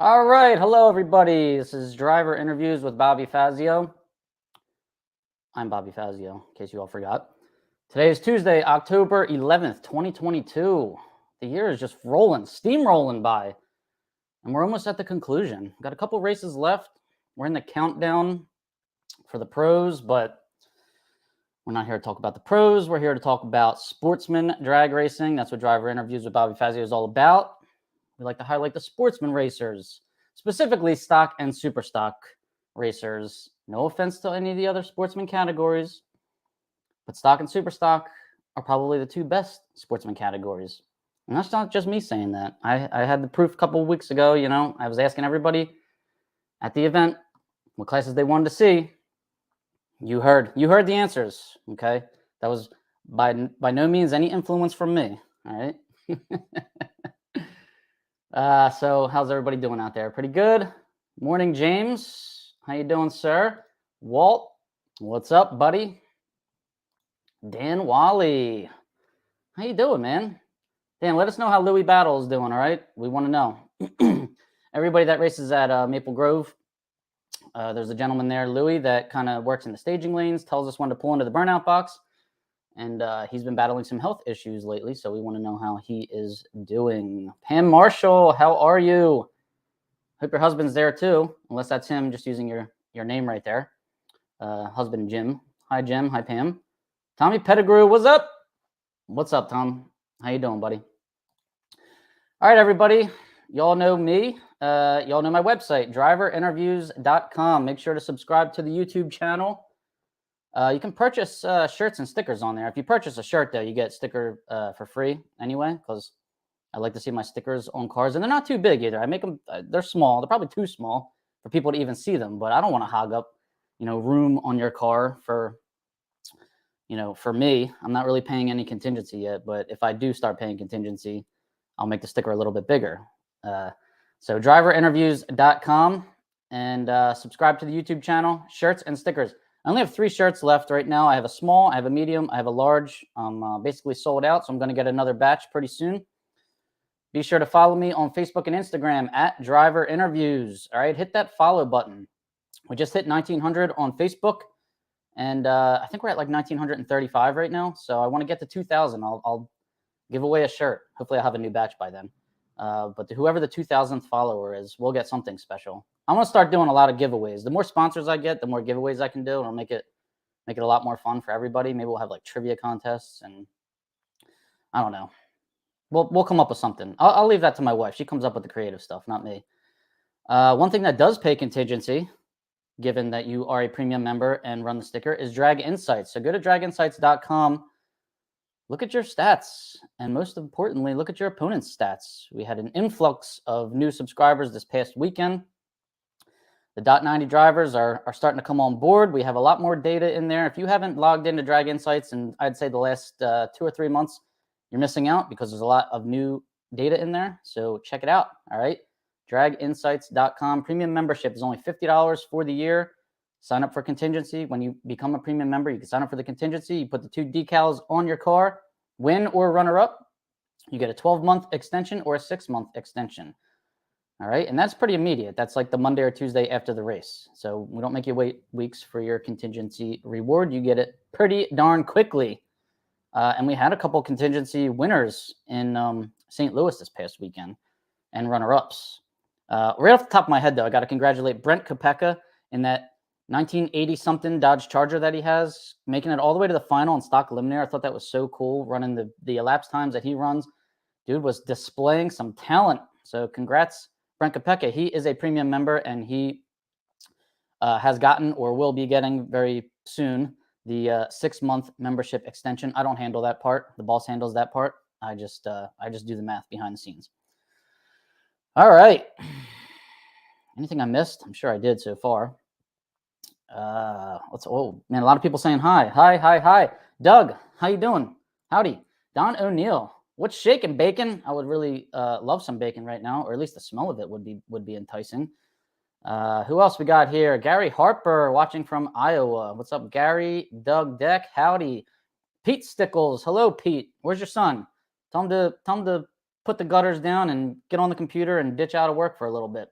All right. Hello, everybody. This is Driver Interviews with Bobby Fazio. I'm Bobby Fazio, in case you all forgot. Today is Tuesday, October 11th, 2022. The year is just steamrolling by, and we're almost at the conclusion. Got a couple races left. We're in the countdown for the pros, but we're not here to talk about the pros. We're here to talk about sportsman drag racing. That's what Driver Interviews with Bobby Fazio is all about. We like to highlight the sportsman racers, specifically stock and super stock racers. No offense to any of the other sportsman categories, but stock and super stock are probably the two best sportsman categories. And that's not just me saying that. I had the proof a couple of weeks ago. I was asking everybody at the event what classes they wanted to see. You heard the answers. Okay, that was by no means any influence from me. All right. So how's everybody doing out there? Pretty good. Morning, James. How you doing, sir? Walt, what's up, buddy? Dan Wally, how you doing, man? Dan, let us know how Louis Battle is doing, all right? We want to know. Everybody that races at Maple Grove, there's a gentleman there, Louis, that kind of works in the staging lanes, tells us when to pull into the burnout box. And he's been battling some health issues lately, so we want to know how he is doing. Pam Marshall, how are you? Hope your husband's there too, unless that's him just using your name right there. Husband Jim. Hi, Jim. Hi, Pam. Tommy Pettigrew, what's up? What's up, Tom? How you doing, buddy? All right, everybody. Y'all know me. Y'all know my website, driverinterviews.com. Make sure to subscribe to the YouTube channel. You can purchase shirts and stickers on there. If you purchase a shirt, though, you get a sticker for free anyway, because I like to see my stickers on cars. And they're not too big either. I make them, they're small. They're probably too small for people to even see them. But I don't want to hog up, room on your car for me. I'm not really paying any contingency yet. But if I do start paying contingency, I'll make the sticker a little bit bigger. So driverinterviews.com and subscribe to the YouTube channel, shirts and stickers. I only have 3 shirts left right now. I have a small, I have a medium, I have a large. I'm basically sold out, so I'm going to get another batch pretty soon. Be sure to follow me on Facebook and Instagram at Driver Interviews. All right, hit that follow button. We just hit 1,900 on Facebook, and I think we're at like 1,935 right now. So I want to get to 2,000. I'll give away a shirt. Hopefully I'll have a new batch by then. But whoever the 2,000th follower is, we'll get something special. I'm going to start doing a lot of giveaways. The more sponsors I get, the more giveaways I can do. It'll make it a lot more fun for everybody. Maybe we'll have like trivia contests, and I don't know. We'll come up with something. I'll leave that to my wife. She comes up with the creative stuff, not me. One thing that does pay contingency, given that you are a premium member and run the sticker, is Drag Insights. So go to draginsights.com. Look at your stats, and most importantly, look at your opponent's stats. We had an influx of new subscribers this past weekend. The .90 drivers are starting to come on board. We have a lot more data in there. If you haven't logged into Drag Insights in, I'd say, the last 2 or 3 months, you're missing out because there's a lot of new data in there. So check it out, all right? Draginsights.com. Premium membership is only $50 for the year. Sign up for contingency. When you become a premium member, you can sign up for the contingency. You put the 2 decals on your car, win or runner-up. You get a 12-month extension or a 6-month extension. All right, and that's pretty immediate. That's like the Monday or Tuesday after the race. So we don't make you wait weeks for your contingency reward. You get it pretty darn quickly. And we had a couple contingency winners in St. Louis this past weekend and runner-ups. Right off the top of my head, though, I got to congratulate Brent Kopeka in that 1980-something Dodge Charger that he has, making it all the way to the final in stock eliminator. I thought that was so cool, running the elapsed times that he runs. Dude was displaying some talent. So congrats, Brent Kopeka. He is a premium member, and he has gotten or will be getting very soon the 6-month membership extension. I don't handle that part. The boss handles that part. I just do the math behind the scenes. All right. Anything I missed? I'm sure I did so far. Oh man, a lot of people saying hi. Doug, how you doing? Howdy. Don O'Neill, what's shaking, bacon? I would really love some bacon right now, or at least the smell of it would be enticing. Who else we got here? Gary Harper watching from Iowa. What's up, Gary? Doug Deck, howdy. Pete Stickles, hello, Pete. Where's your son? Tell him to put the gutters down and get on the computer and ditch out of work for a little bit.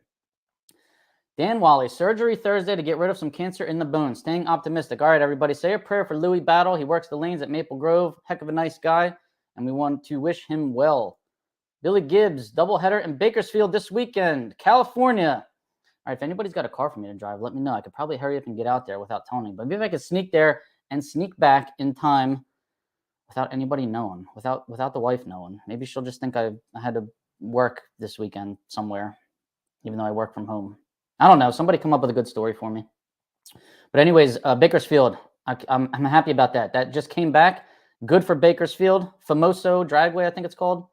Dan Wally, surgery Thursday to get rid of some cancer in the bone. Staying optimistic. All right, everybody, say a prayer for Louis Battle. He works the lanes at Maple Grove. Heck of a nice guy, and we want to wish him well. Billy Gibbs, doubleheader in Bakersfield this weekend, California. All right, if anybody's got a car for me to drive, let me know. I could probably hurry up and get out there without telling me. But maybe I could sneak there and sneak back in time without anybody knowing, without the wife knowing. Maybe she'll just think I had to work this weekend somewhere, even though I work from home. I don't know. Somebody come up with a good story for me. But anyways, Bakersfield, I'm happy about that. That just came back. Good for Bakersfield. Famoso Dragway, I think it's called.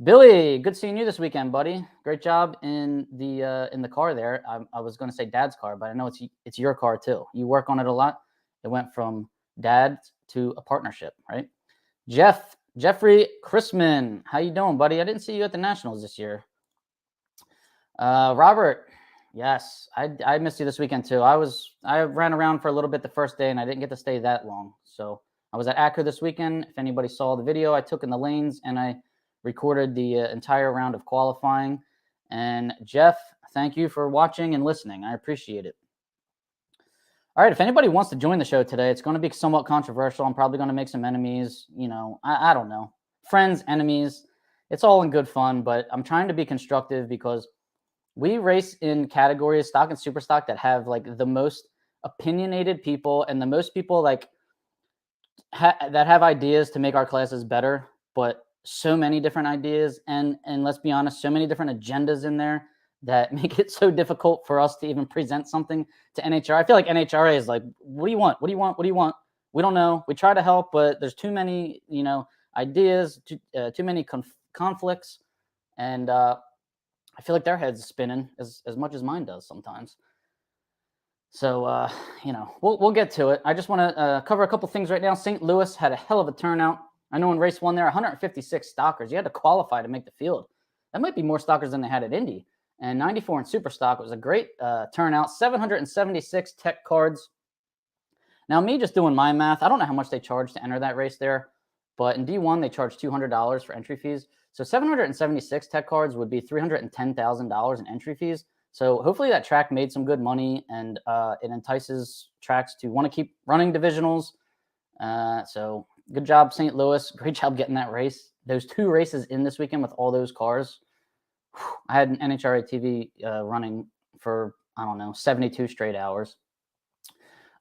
Billy, good seeing you this weekend, buddy. Great job in the car there. I was going to say Dad's car, but I know it's your car too. You work on it a lot. It went from Dad to a partnership, right? Jeffrey Chrisman, how you doing, buddy? I didn't see you at the Nationals this year. Robert, yes, I missed you this weekend too. I ran around for a little bit the first day, and I didn't get to stay that long. So I was at Acura this weekend. If anybody saw the video I took in the lanes, and I recorded the entire round of qualifying. And Jeff, thank you for watching and listening. I appreciate it. All right, if anybody wants to join the show today, it's going to be somewhat controversial. I'm probably going to make some enemies. You know, I don't know. Friends, enemies. It's all in good fun, but I'm trying to be constructive because we race in categories, stock and super stock, that have like the most opinionated people and the most people like that have ideas to make our classes better, but so many different ideas and let's be honest, so many different agendas in there that make it so difficult for us to even present something to NHRA. I feel like NHRA is like, what do you want? What do you want? What do you want? We don't know. We try to help, but there's too many, ideas, too many conflicts. And I feel like their head's spinning as much as mine does sometimes. So, we'll get to it. I just want to cover a couple things right now. St. Louis had a hell of a turnout. I know in race one there, 156 stockers. You had to qualify to make the field. That might be more stockers than they had at Indy. And 94 in super stock. It was a great turnout. 776 tech cards. Now, me just doing my math, I don't know how much they charged to enter that race there, but in D1, they charged $200 for entry fees. So 776 tech cards would be $310,000 in entry fees. So hopefully that track made some good money, and it entices tracks to want to keep running divisionals. So good job, St. Louis. Great job getting that race. Those two races in this weekend with all those cars. I had an NHRA TV running for, 72 straight hours.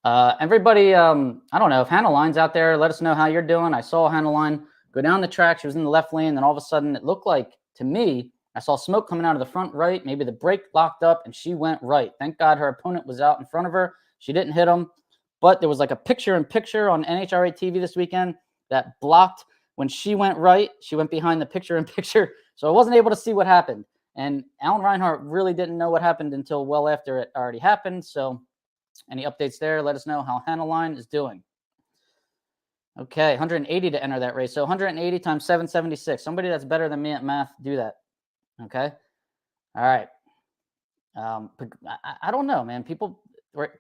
Everybody, I don't know if Hannah Line's out there. Let us know how you're doing. I saw Hannah Line go down the track. She was in the left lane. Then all of a sudden, it looked like, to me, I saw smoke coming out of the front right. Maybe the brake locked up, and she went right. Thank God her opponent was out in front of her. She didn't hit him. But there was like a picture-in-picture on NHRA TV this weekend that blocked when she went right. She went behind the picture-in-picture, so I wasn't able to see what happened. And Alan Reinhart really didn't know what happened until well after it already happened. So any updates there, let us know how Hannah Line is doing. Okay, 180 to enter that race. So 180 times 776. Somebody that's better than me at math, do that. Okay. All right. I don't know, man.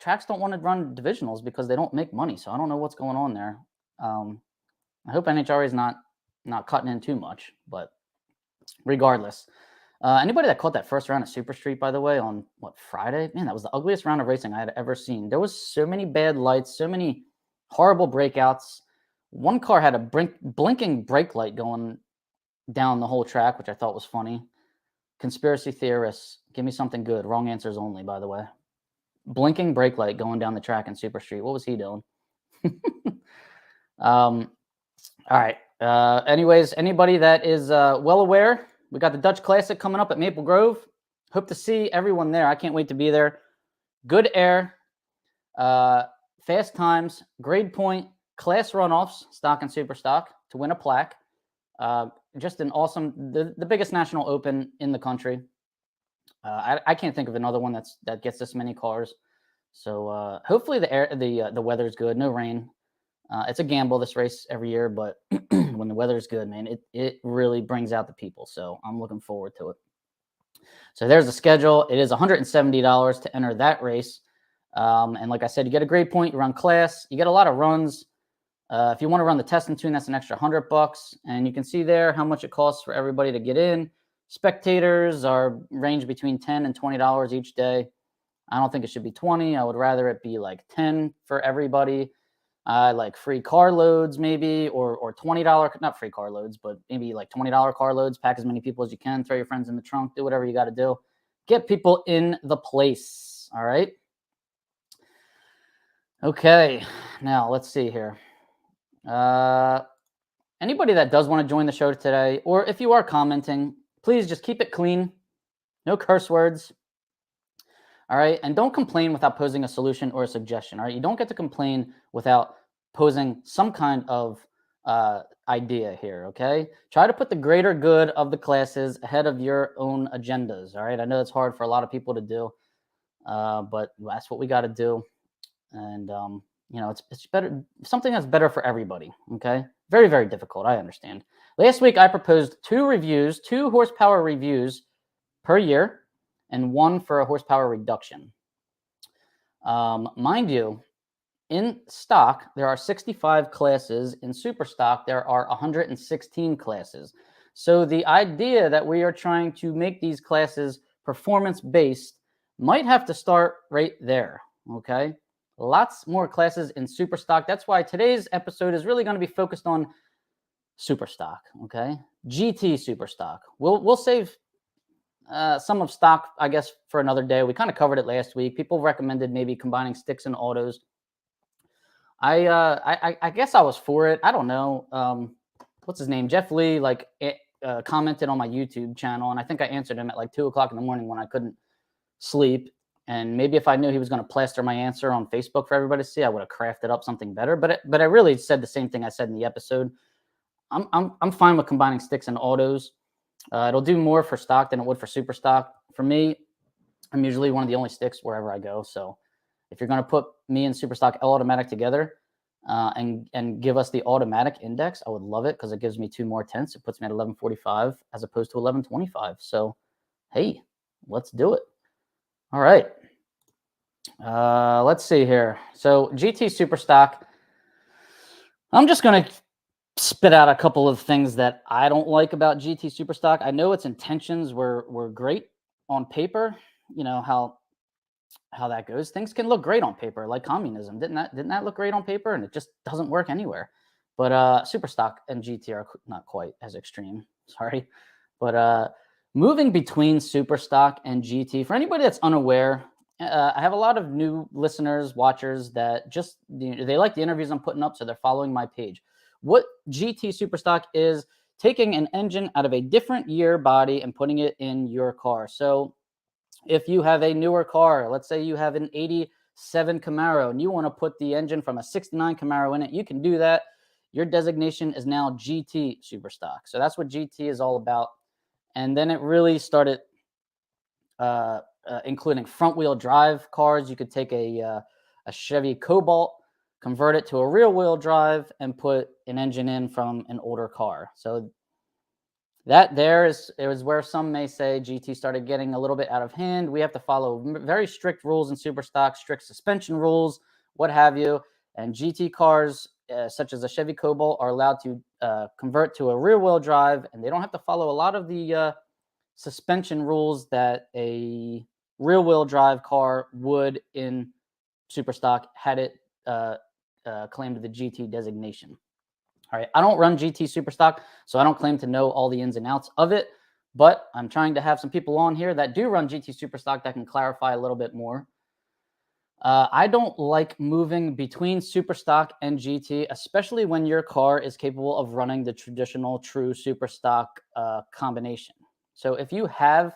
Tracks don't want to run divisionals because they don't make money. So I don't know what's going on there. I hope NHRA is not cutting in too much, but regardless. Anybody that caught that first round of Super Street, by the way, on Friday? Man, that was the ugliest round of racing I had ever seen. There was so many bad lights, so many horrible breakouts. One car had a blinking brake light going down the whole track, which I thought was funny. Conspiracy theorists, give me something good. Wrong answers only, by the way. Blinking brake light going down the track in Super Street. What was he doing? All right. Anyways, anybody that is well aware, we got the Dutch Classic coming up at Maple Grove. Hope to see everyone there. I can't wait to be there. Good air, fast times, grade point, class runoffs, stock and super stock to win a plaque. Just an awesome, the biggest national open in the country. I can't think of another one that gets this many cars. So hopefully the weather's good. No rain. It's a gamble, this race, every year, but when the weather's good, man, it really brings out the people. So I'm looking forward to it. So there's the schedule. It is $170 to enter that race. And like I said, you get a grade point, you run class, you get a lot of runs. If you want to run the test and tune, that's an extra $100. And you can see there how much it costs for everybody to get in. Spectators are range between $10 and $20 each day. I don't think it should be 20. I would rather it be like 10 for everybody. Like free car loads maybe, or $20, not free car loads, but maybe like $20 car loads. Pack as many people as you can, throw your friends in the trunk, do whatever you got to do. Get people in the place. All right. Okay. Now let's see here. Anybody that does want to join the show today, or if you are commenting, please just keep it clean. No curse words. All right. And don't complain without posing a solution or a suggestion. All right. You don't get to complain without posing some kind of idea here. Okay. Try to put the greater good of the classes ahead of your own agendas. All right. I know it's hard for a lot of people to do, but that's what we got to do. And, it's better, something that's better for everybody. Okay. Very, very difficult. I understand. Last week, I proposed 2 horsepower reviews per year, and 1 for a horsepower reduction. Mind you, in stock, there are 65 classes. In super stock, there are 116 classes. So the idea that we are trying to make these classes performance-based might have to start right there, okay? Lots more classes in super stock. That's why today's episode is really going to be focused on super stock, okay? GT super stock. We'll save some of stock, I guess, for another day. We kind of covered it last week. People recommended maybe combining sticks and autos. I guess I was for it. I don't know. What's his name? Jeff Lee, commented on my YouTube channel, and I think I answered him at like 2 o'clock in the morning when I couldn't sleep. And maybe if I knew he was going to plaster my answer on Facebook for everybody to see, I would have crafted up something better. But I really said the same thing I said in the episode. I'm fine with combining sticks and autos. It'll do more for stock than it would for super stock. For me, I'm usually one of the only sticks wherever I go. So if you're going to put me and super stock L automatic together and give us the automatic index, I would love it because it gives me 2 more tenths. It puts me at 1145 as opposed to 1125. So, hey, let's do it. All right. Let's see here. So GT super stock, I'm just going to spit out a couple of things that I don't like about GT super stock. I know its intentions were great on paper. You know how that goes. Things can look great on paper, like communism. Didn't that look great on paper? And it just doesn't work anywhere. But super stock and GT are not quite as extreme. Sorry. But moving between super stock and GT, for anybody that's unaware, I have a lot of new listeners, watchers that just they like the interviews I'm putting up, so they're following my page. What GT super stock is taking an engine out of a different year body and putting it in your car. So if you have a newer car, let's say you have an 87 Camaro and you want to put the engine from a 69 Camaro in it, you can do that. Your designation is now GT super stock. So that's what GT is all about. And then it really started including front wheel drive cars. You could take a Chevy Cobalt, convert it to a rear wheel drive, and put an engine in from an older car. So that it was where some may say GT started getting a little bit out of hand. We have to follow very strict rules in super stock, strict suspension rules, what have you. And GT cars, such as a Chevy Cobalt, are allowed to convert to a rear wheel drive, and they don't have to follow a lot of the suspension rules that a rear wheel drive car would in super stock had it claimed the GT designation. All right, I don't run GT super stock, so I don't claim to know all the ins and outs of it, but I'm trying to have some people on here that do run GT super stock that can clarify a little bit more. I don't like moving between super stock and GT, especially when your car is capable of running the traditional true super stock combination. So if you have,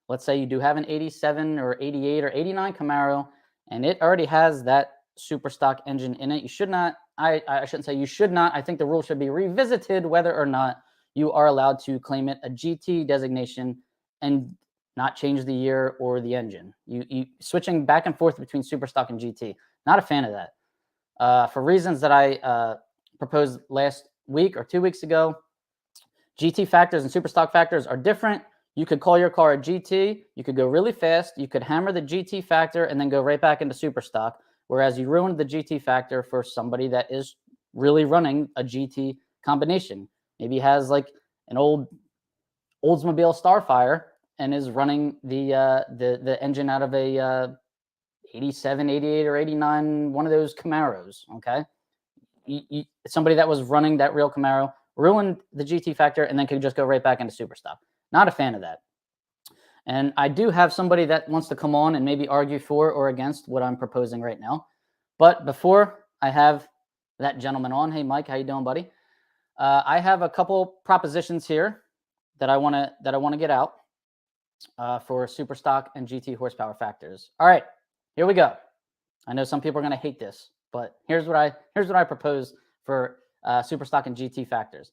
let's say you do have an 87 or 88 or 89 Camaro, and it already has that super stock engine in it, you should not, I shouldn't say you should not, I think the rule should be revisited whether or not you are allowed to claim it a GT designation and not change the year or the engine. You switching back and forth between super stock and GT, not a fan of that. For reasons that I proposed last week or 2 weeks ago, GT factors and super stock factors are different. You could call your car a GT. You could go really fast. You could hammer the GT factor and then go right back into super stock. Whereas you ruined the GT factor for somebody that is really running a GT combination. Maybe has like an old Oldsmobile Starfire and is running the engine out of a 87, 88, or 89, one of those Camaros, okay? Somebody that was running that real Camaro ruined the GT factor and then could just go right back into super stock. Not a fan of that. And I do have somebody that wants to come on and maybe argue for or against what I'm proposing right now. But before I have that gentleman on, hey Mike, how you doing, buddy? I have a couple propositions here that I want to get out for super stock and GT horsepower factors. All right, here we go. I know some people are going to hate this, but here's what I propose for super stock and GT factors.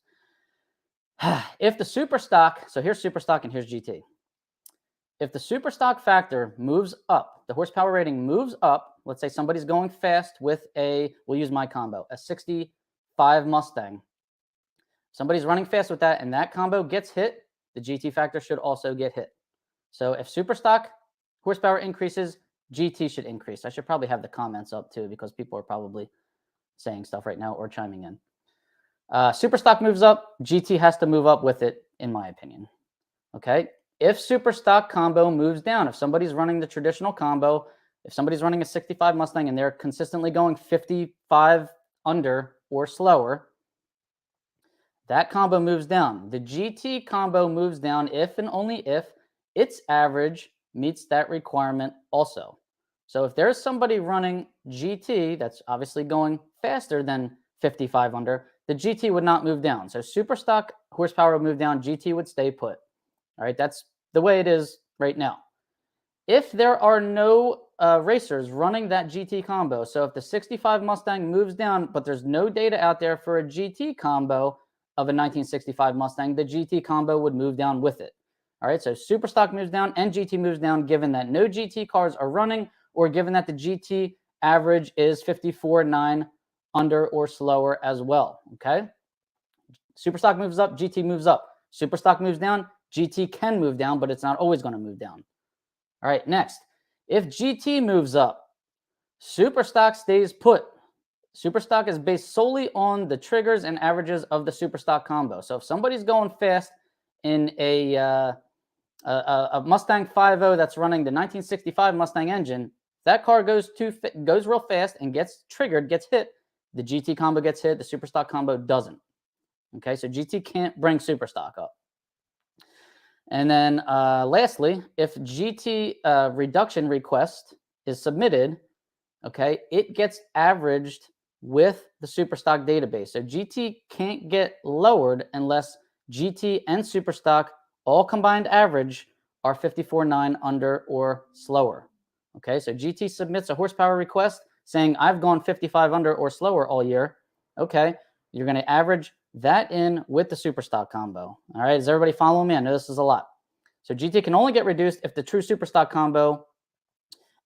If the super stock, so here's super stock and here's GT. If the super stock factor moves up, the horsepower rating moves up, let's say somebody's going fast with we'll use my combo, a 65 Mustang. Somebody's running fast with that and that combo gets hit, the GT factor should also get hit. So if super stock horsepower increases, GT should increase. I should probably have the comments up too because people are probably saying stuff right now or chiming in. Super stock moves up, GT has to move up with it, in my opinion. Okay. If super stock combo moves down, if somebody's running the traditional combo, if somebody's running a 65 Mustang and they're consistently going 55 under or slower, that combo moves down. The GT combo moves down if and only if its average meets that requirement also. So if there's somebody running GT that's obviously going faster than 55 under, the GT would not move down. So super stock horsepower would move down, GT would stay put. All right, that's the way it is right now. If there are no racers running that GT combo, so if the 65 Mustang moves down, but there's no data out there for a GT combo of a 1965 Mustang, the GT combo would move down with it. All right, so super stock moves down and GT moves down given that no GT cars are running or given that the GT average is 54.9 under or slower as well, okay? Super stock moves up, GT moves up. Super stock moves down, GT can move down, but it's not always going to move down. All right, next. If GT moves up, super stock stays put. Super stock is based solely on the triggers and averages of the super stock combo. So if somebody's going fast in a Mustang 5.0 that's running the 1965 Mustang engine, that car goes real fast and gets triggered, gets hit. The GT combo gets hit. The super stock combo doesn't. Okay, so GT can't bring super stock up. And then lastly, if GT reduction request is submitted, okay, it gets averaged with the super stock database. So GT can't get lowered unless GT and super stock all combined average are 54.9 under or slower. Okay, so GT submits a horsepower request saying I've gone 55 under or slower all year. Okay, you're going to average that in with the super stock combo. All right, is everybody following me? I know this is a lot. So GT can only get reduced if the true super stock combo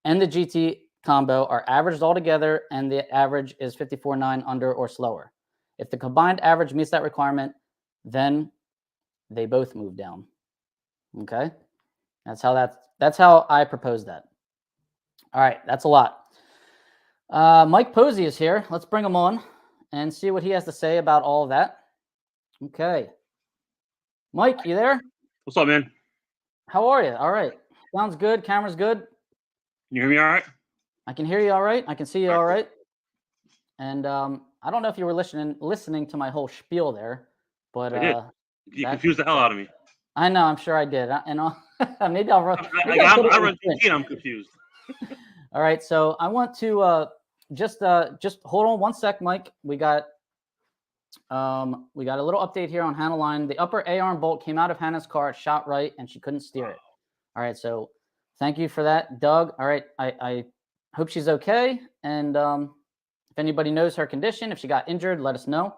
and the GT combo are averaged all together and the average is 54.9 under or slower. If the combined average meets that requirement, then they both move down. Okay, that's how I propose that. All right, that's a lot. Mike Posey is here. Let's bring him on and see what he has to say about all of that. Okay, Mike, you there? What's up, man? How are you? All right, sounds good. Camera's good. Can you hear me all right? I can hear you all right. I can see you all right. And I don't know if you were listening to my whole spiel there, but I did. You confused the hell out of me. I know. I'm sure I did. Maybe I'll run. I run GT and I'm confused. All right. So I want to just hold on one sec, Mike. We got a little update here on Hannah Line. The upper A-arm bolt came out of Hannah's car, shot right, and she couldn't steer it. All right. So thank you for that, Doug. All right. I hope she's okay. And if anybody knows her condition, if she got injured, let us know.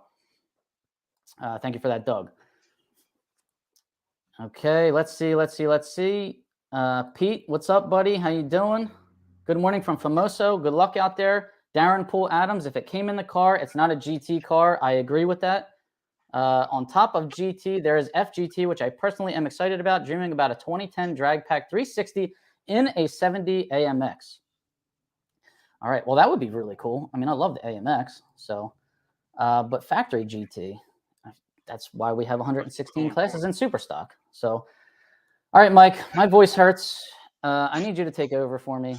Thank you for that, Doug. Okay, let's see. Pete, what's up, buddy? How you doing? Good morning from Famoso. Good luck out there. Darren Poole Adams, if it came in the car, it's not a GT car. I agree with that. On top of GT, there is FGT, which I personally am excited about, dreaming about a 2010 Drag Pack 360 in a 70 AMX. All right, well, that would be really cool. I mean, I love the AMX, so, but factory GT, that's why we have 116 classes in super stock. So All right, Mike, my voice hurts. I need you to take over for me.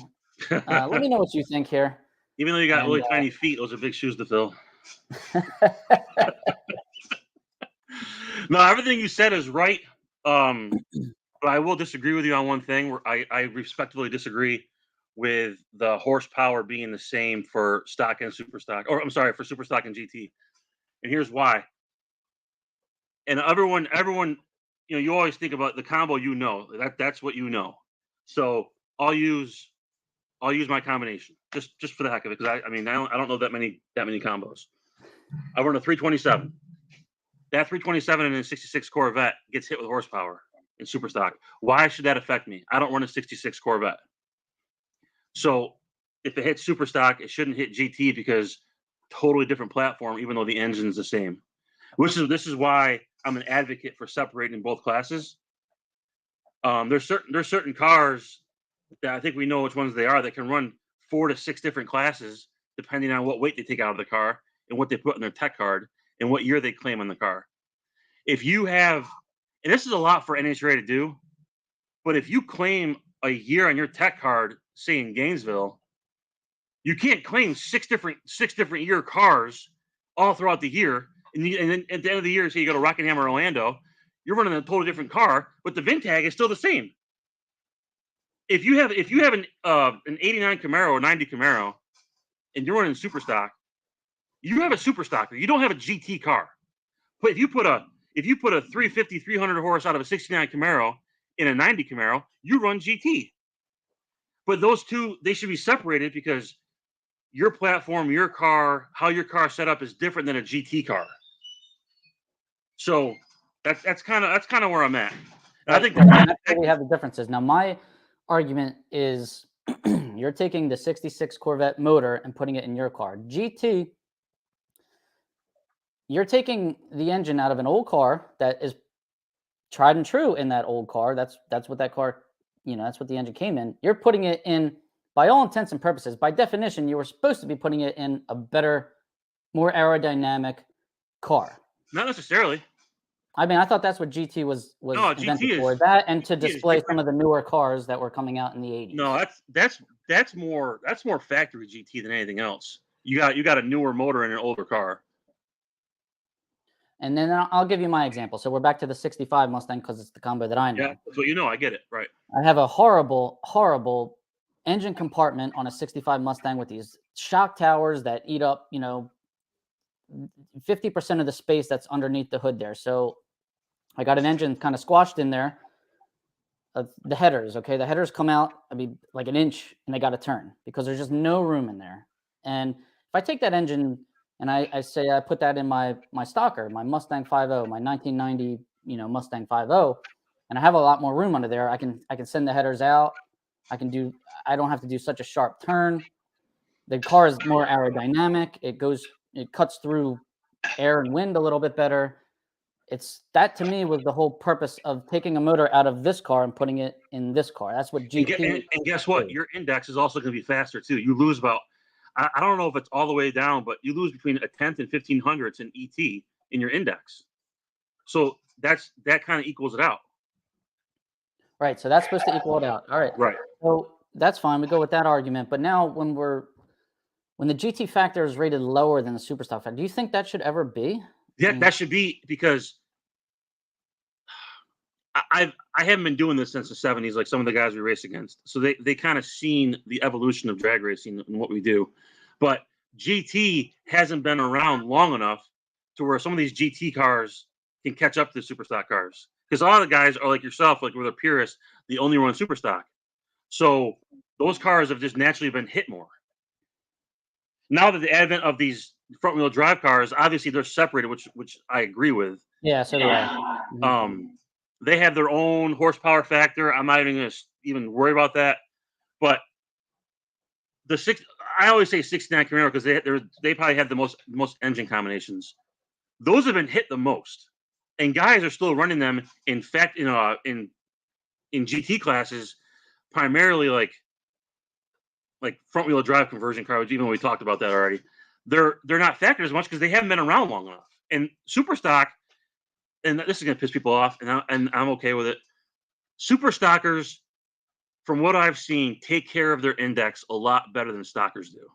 Let me know what you think here. Even though you got And, really tiny feet, those are big shoes to fill. No, everything you said is right. But I will disagree with you on one thing. Where I respectfully disagree with the horsepower being the same for stock and super stock, or I'm sorry, for super stock and GT. And here's why. And everyone, you always think about the combo. That's what you know. So I'll use my combination just for the heck of it, because I don't know that many combos. I run a 327. That 327 in a 66 Corvette gets hit with horsepower in super stock. Why should that affect me? I don't run a 66 Corvette. So if it hits super stock, it shouldn't hit GT, because totally different platform, even though the engine's the same. This is why I'm an advocate for separating both classes. There's certain cars that I think we know which ones they are that can run 4 to 6 different classes depending on what weight they take out of the car and what they put in their tech card and what year they claim on the car. If you have, and this is a lot for NHRA to do, but if you claim a year on your tech card, say in Gainesville, you can't claim six different year cars all throughout the year. And then at the end of the year, say you go to Rockingham or Orlando, you're running a totally different car, but the VIN tag is still the same. If you have an 89 Camaro or 90 Camaro and you're running super stock, you have a super stocker. You don't have a GT car. But if you put a 350, 300 horse out of a 69 Camaro in a 90 Camaro, you run GT. But those two, they should be separated, because your platform, your car, how your car set up is different than a GT car. So that's kind of where I'm at. And I think that's where we have the differences. Now, my argument is you're taking the 66 Corvette motor and putting it in your car. GT, you're taking the engine out of an old car that is tried and true in that old car. That's what that car, that's what the engine came in. You're putting it in, by all intents and purposes, by definition, you were supposed to be putting it in a better, more aerodynamic car. Not necessarily. I mean, I thought that's what GT was invented for. That, and to display some of the newer cars that were coming out in the 80s. No, that's more factory GT than anything else. You got a newer motor in an older car. And then I'll give you my example. So we're back to the 65 Mustang, because it's the combo that I know. Yeah, that's what you know. I get it. Right. I have a horrible, horrible engine compartment on a 65 Mustang with these shock towers that eat up, 50% of the space that's underneath the hood there. So I got an engine kind of squashed in there. The headers, okay? The headers come out, like an inch, and they got to turn, because there's just no room in there. And if I take that engine and I say I put that in my stocker, my Mustang 5.0, my 1990, Mustang 5.0, and I have a lot more room under there, I can send the headers out. I don't have to do such a sharp turn. The car is more aerodynamic. It cuts through air and wind a little bit better. That to me was the whole purpose of taking a motor out of this car and putting it in this car. That's what GT. And guess what? Your index is also going to be faster too. You lose about, I don't know if it's all the way down, but you lose between a tenth and 1500ths in ET in your index. So that kind of equals it out. Right. So that's supposed to equal it out. All right. Right. So that's fine. We go with that argument. But now when the GT factor is rated lower than the super stock factor, do you think that should ever be? Yeah, that should be, because I haven't been doing this since the 70s, like some of the guys we race against. So they kind of seen the evolution of drag racing and what we do. But GT hasn't been around long enough to where some of these GT cars can catch up to the super stock cars. Because a lot of the guys are like yourself, like we're the purists, they only run super stock. So those cars have just naturally been hit more. Now that the advent of these front wheel drive cars, obviously they're separated, which I agree with. Yeah, so do I. They have their own horsepower factor. I'm not even going to even worry about that. But I always say 69 Camaro, because they probably have the most engine combinations. Those have been hit the most, and guys are still running them. In fact, in GT classes, primarily like front wheel drive conversion cars. Even we talked about that already. They're not factored as much because they haven't been around long enough. And super stock, and this is going to piss people off, and I'm okay with it. super stockers, from what I've seen, take care of their index a lot better than stockers do.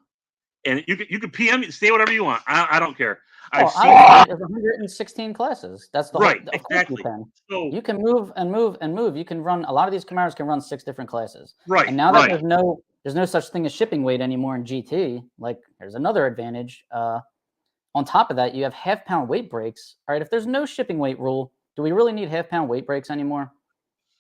And you can PM me, say whatever you want. I don't care. I've Well, seen there's 116 classes. That's the whole. right, Of course you exactly. can. So You can move and move and move. You can run a lot of these Camaros can run 6 different classes. right, And now that right. there's no such thing as shipping weight anymore in GT. Like there's another advantage. On top of that, you have half-pound weight breaks. All right, if there's no shipping weight rule, do we really need half-pound weight breaks anymore?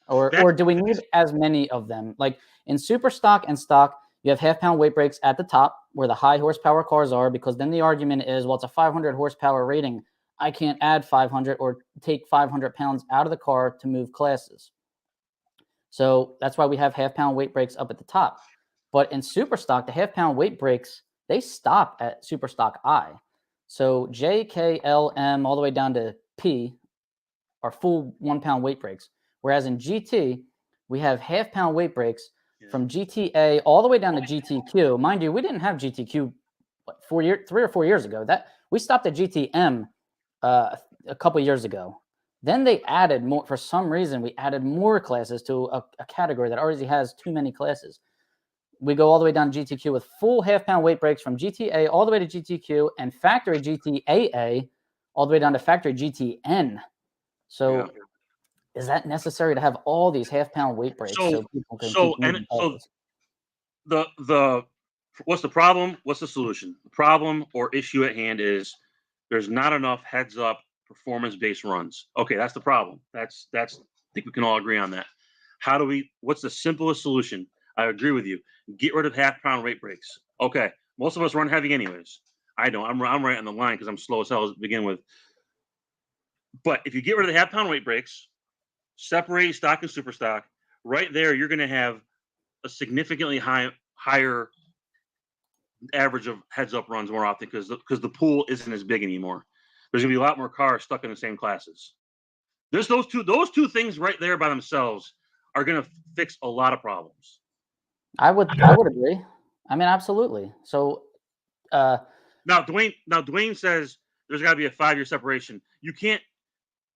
Or That's do we need as many of them? Like in super stock and stock, you have half-pound weight breaks at the top where the high horsepower cars are, because then the argument is, well, it's a 500 horsepower rating. I can't add 500 or take 500 pounds out of the car to move classes. So that's why we have half-pound weight breaks up at the top. But in super stock, the half-pound weight breaks, they stop at super stock I. So J, K, L, M, all the way down to P are full 1 pound weight breaks. Whereas in GT, we have half-pound weight breaks from GTA all the way down to GTQ. Mind you, we didn't have GTQ 3 or 4 years ago. That we stopped at GTM a couple years ago. Then they added more. For some reason, we added more classes to a category that already has too many classes. We go all the way down to GTQ with full half-pound weight breaks from GTA all the way to GTQ and factory GTAA all the way down to factory GTN. So is that necessary to have all these half-pound weight breaks so people can keep moving classes? The what's the problem? What's the solution? The problem or issue at hand is there's not enough heads-up performance-based runs. Okay, that's the problem. That's I think we can all agree on that. What's the simplest solution? I agree with you. Get rid of half-pound weight breaks. Okay, most of us run heavy anyways. I don't. I'm right on the line because I'm slow as hell to begin with. But if you get rid of the half-pound weight breaks, separate stock and super stock, right there, you're going to have a significantly higher average of heads-up runs more often because the pool isn't as big anymore. There's going to be a lot more cars stuck in the same classes. There's those two things right there by themselves are going to fix a lot of problems. I would agree. I mean, absolutely. So now Dwayne says there's got to be a 5-year separation. You can't.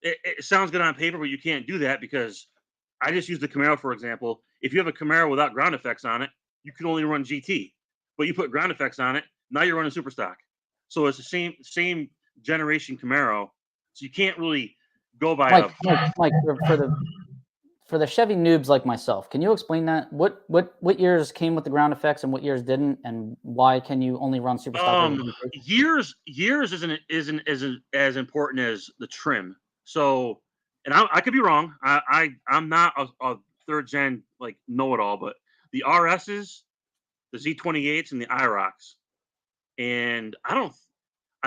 It sounds good on paper, but you can't do that because I just used the Camaro for example. If you have a Camaro without ground effects on it, you can only run GT. But you put ground effects on it, now you're running super stock. So it's the same generation Camaro. So you can't really go by Mike, for the Chevy noobs like myself, can you explain that? What years came with the ground effects and what years didn't, and why can you only run super stock? Years isn't as important as the trim. So, and I could be wrong. I'm not a third gen like know-it-all, but the RSs, the Z28s, and the IROCs, and I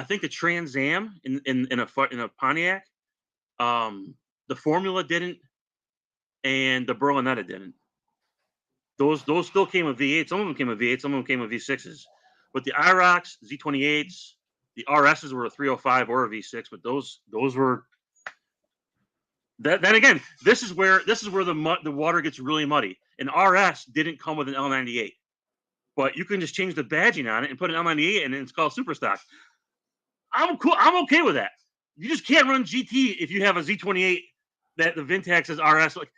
think the Trans Am in a Pontiac, the Formula didn't, and the Berlinetta didn't. Those still came with V8. Some of them came with V8. Some of them came with V6s. But the IROCs, Z28s, the RSs were a 305 or a V6. But those were. Then again, this is where the water gets really muddy. An RS didn't come with an L98, but you can just change the badging on it and put an L98 in, and it's called super stock. I'm cool. I'm okay with that. You just can't run GT if you have a Z28 that the Vintex says RS. Like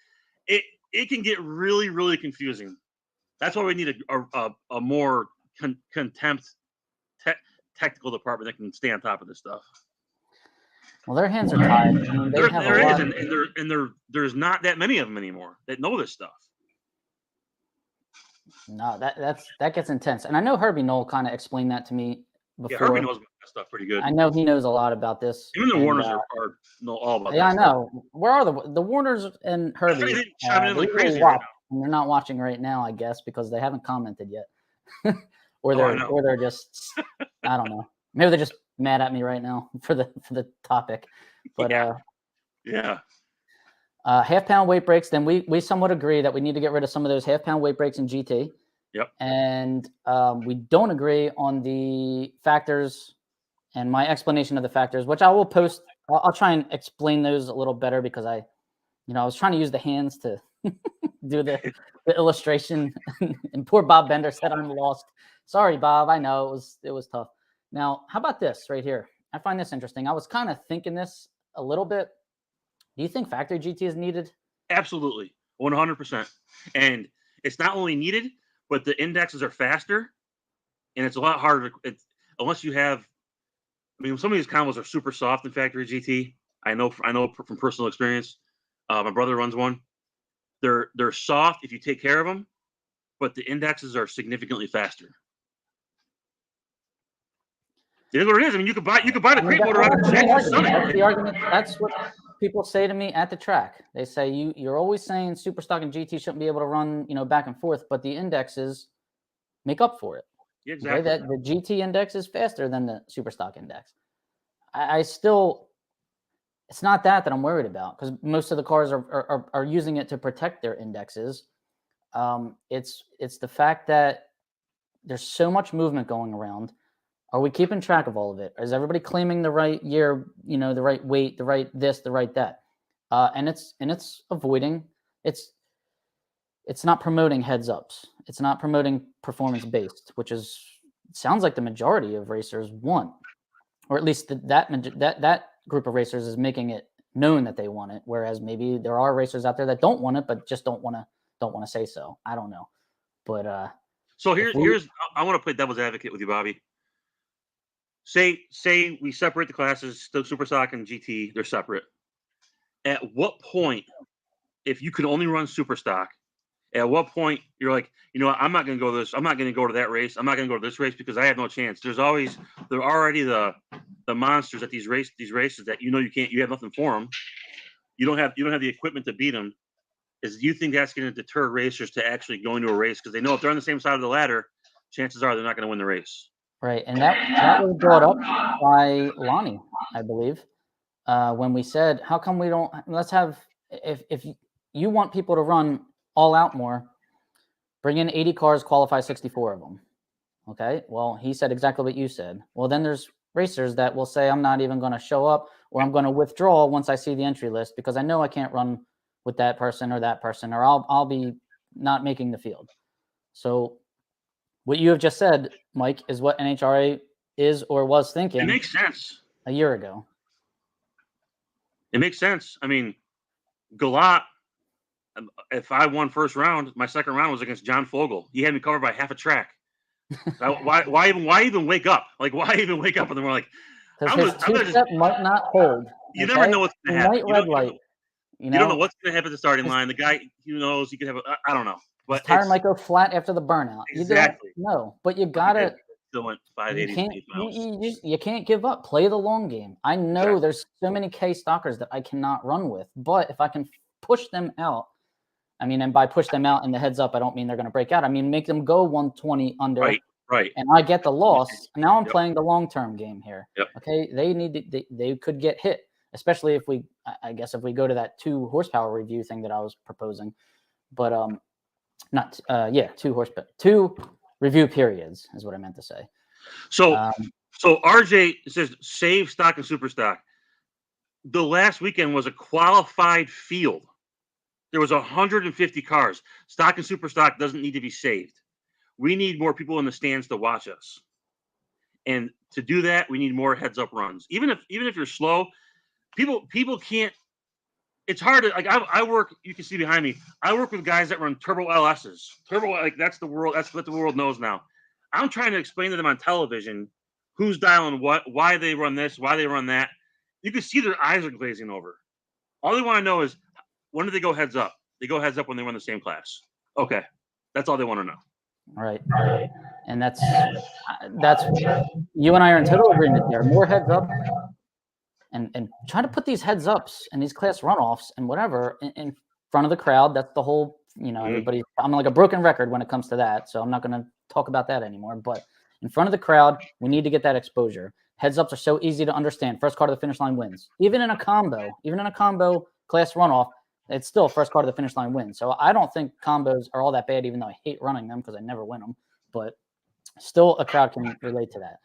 it can get really, really confusing. That's why we need a more technical department that can stay on top of this stuff. Well, their hands are tied. I mean, there's not that many of them anymore that know this stuff. No, that gets intense. And I know Herbie Knoll kind of explained that to me before. Yeah, Herbie knows that stuff pretty good. I know he knows a lot about this. Even the Warners know all about that. Yeah, I know. Stuff. Where are the Warners and Herbie? They're not watching right now, I guess, because they haven't commented yet. or they're just I don't know. Maybe they're just mad at me right now for the topic. But yeah. Half-pound weight breaks, then we somewhat agree that we need to get rid of some of those half-pound weight breaks in GT. Yep. And we don't agree on the factors and my explanation of the factors, which I will post. I'll try and explain those a little better because I was trying to use the hands to do the illustration. And poor Bob Bender said I'm lost. Sorry, Bob. I know it was tough. Now, how about this right here? I find this interesting. I was kind of thinking this a little bit. Do you think factory GT is needed? Absolutely. 100%. And it's not only needed, but the indexes are faster, and it's a lot harder. Unless you have, I mean, some of these combos are super soft in factory GT. I know from personal experience. My brother runs one. They're soft if you take care of them, but the indexes are significantly faster. It is what it is. I mean, you could buy the crate motor out of That's the argument. That's what people say to me at the track. They say you're always saying Super Stock and GT shouldn't be able to run, back and forth, but the indexes make up for it. Yeah, exactly. Okay? That the GT index is faster than the Super Stock index. I still, it's not that I'm worried about, because most of the cars are using it to protect their indexes. It's the fact that there's so much movement going around. Are we keeping track of all of it? Is everybody claiming the right year, the right weight, the right this, the right that? And it's avoiding, it's not promoting heads ups. It's not promoting performance based, which sounds like the majority of racers want, or at least that group of racers is making it known that they want it. Whereas maybe there are racers out there that don't want it, but just don't want to say so. I don't know. But so I want to play devil's advocate with you, Bobby. Say we separate the classes, the Super Stock and GT, they're separate. At what point, if you could only run Super Stock, at what point you're like, I'm not going to go to this. I'm not going to go to that race. I'm not going to go to this race because I have no chance. There are already the monsters at these races that you have nothing for them. You don't have the equipment to beat them. Do you think that's going to deter racers to actually going to a race because they know if they're on the same side of the ladder, chances are they're not going to win the race. Right, and that was brought up by Lonnie, I believe, when we said, how come we don't, let's have, if you want people to run all out more, bring in 80 cars, qualify 64 of them. Okay, well, he said exactly what you said. Well, then there's racers that will say, I'm not even going to show up, or I'm going to withdraw once I see the entry list because I know I can't run with that person, or I'll be not making the field. So what you have just said, Mike, is what NHRA is or was thinking. It makes sense. A year ago. It makes sense. I mean, Galat, if I won first round, my second round was against John Fogel. He had me covered by half a track. Why even wake up? Like, why even wake up? And then we're like, because his two-step might not hold. You never know what's going to happen. Red light. You don't know what's going to happen at the starting line. The guy, who knows, he could have I don't know. But his tire might go flat after the burnout. Exactly. You don't know, but you gotta. Still went 580 miles. You can't give up. Play the long game. I know there's so many K stockers that I cannot run with, but if I can push them out, I mean, and by push them out in the heads up, I don't mean they're going to break out. I mean, make them go 120 under. Right. And I get the loss. Now I'm playing the long-term game here. Yep. Okay. They could get hit, especially if we go to that 2 horsepower review thing that I was proposing, but, 2 review periods is what I meant to say. So RJ says save Stock and Super Stock. The last weekend was a qualified field. There was 150 cars. Stock and Super Stock doesn't need to be saved. We need more people in the stands to watch us. And to do that, we need more heads up runs. Even if you're slow, people can't. It's hard to I work. You can see behind me. I work with guys that run turbo LSs. That's the world. That's what the world knows now. I'm trying to explain to them on television who's dialing what, why they run this, why they run that. You can see their eyes are glazing over. All they want to know is when do they go heads up? They go heads up when they run the same class. Okay, that's all they want to know. Right, and that's you and I are in total agreement there. More heads up. And try to put these heads ups and these class runoffs and whatever in front of the crowd. That's the whole, everybody. I'm like a broken record when it comes to that, so I'm not going to talk about that anymore. But in front of the crowd, we need to get that exposure. Heads ups are so easy to understand. First car to the finish line wins. Even in a combo class runoff, it's still first car to the finish line wins. So I don't think combos are all that bad, even though I hate running them because I never win them. But still, a crowd can relate to that.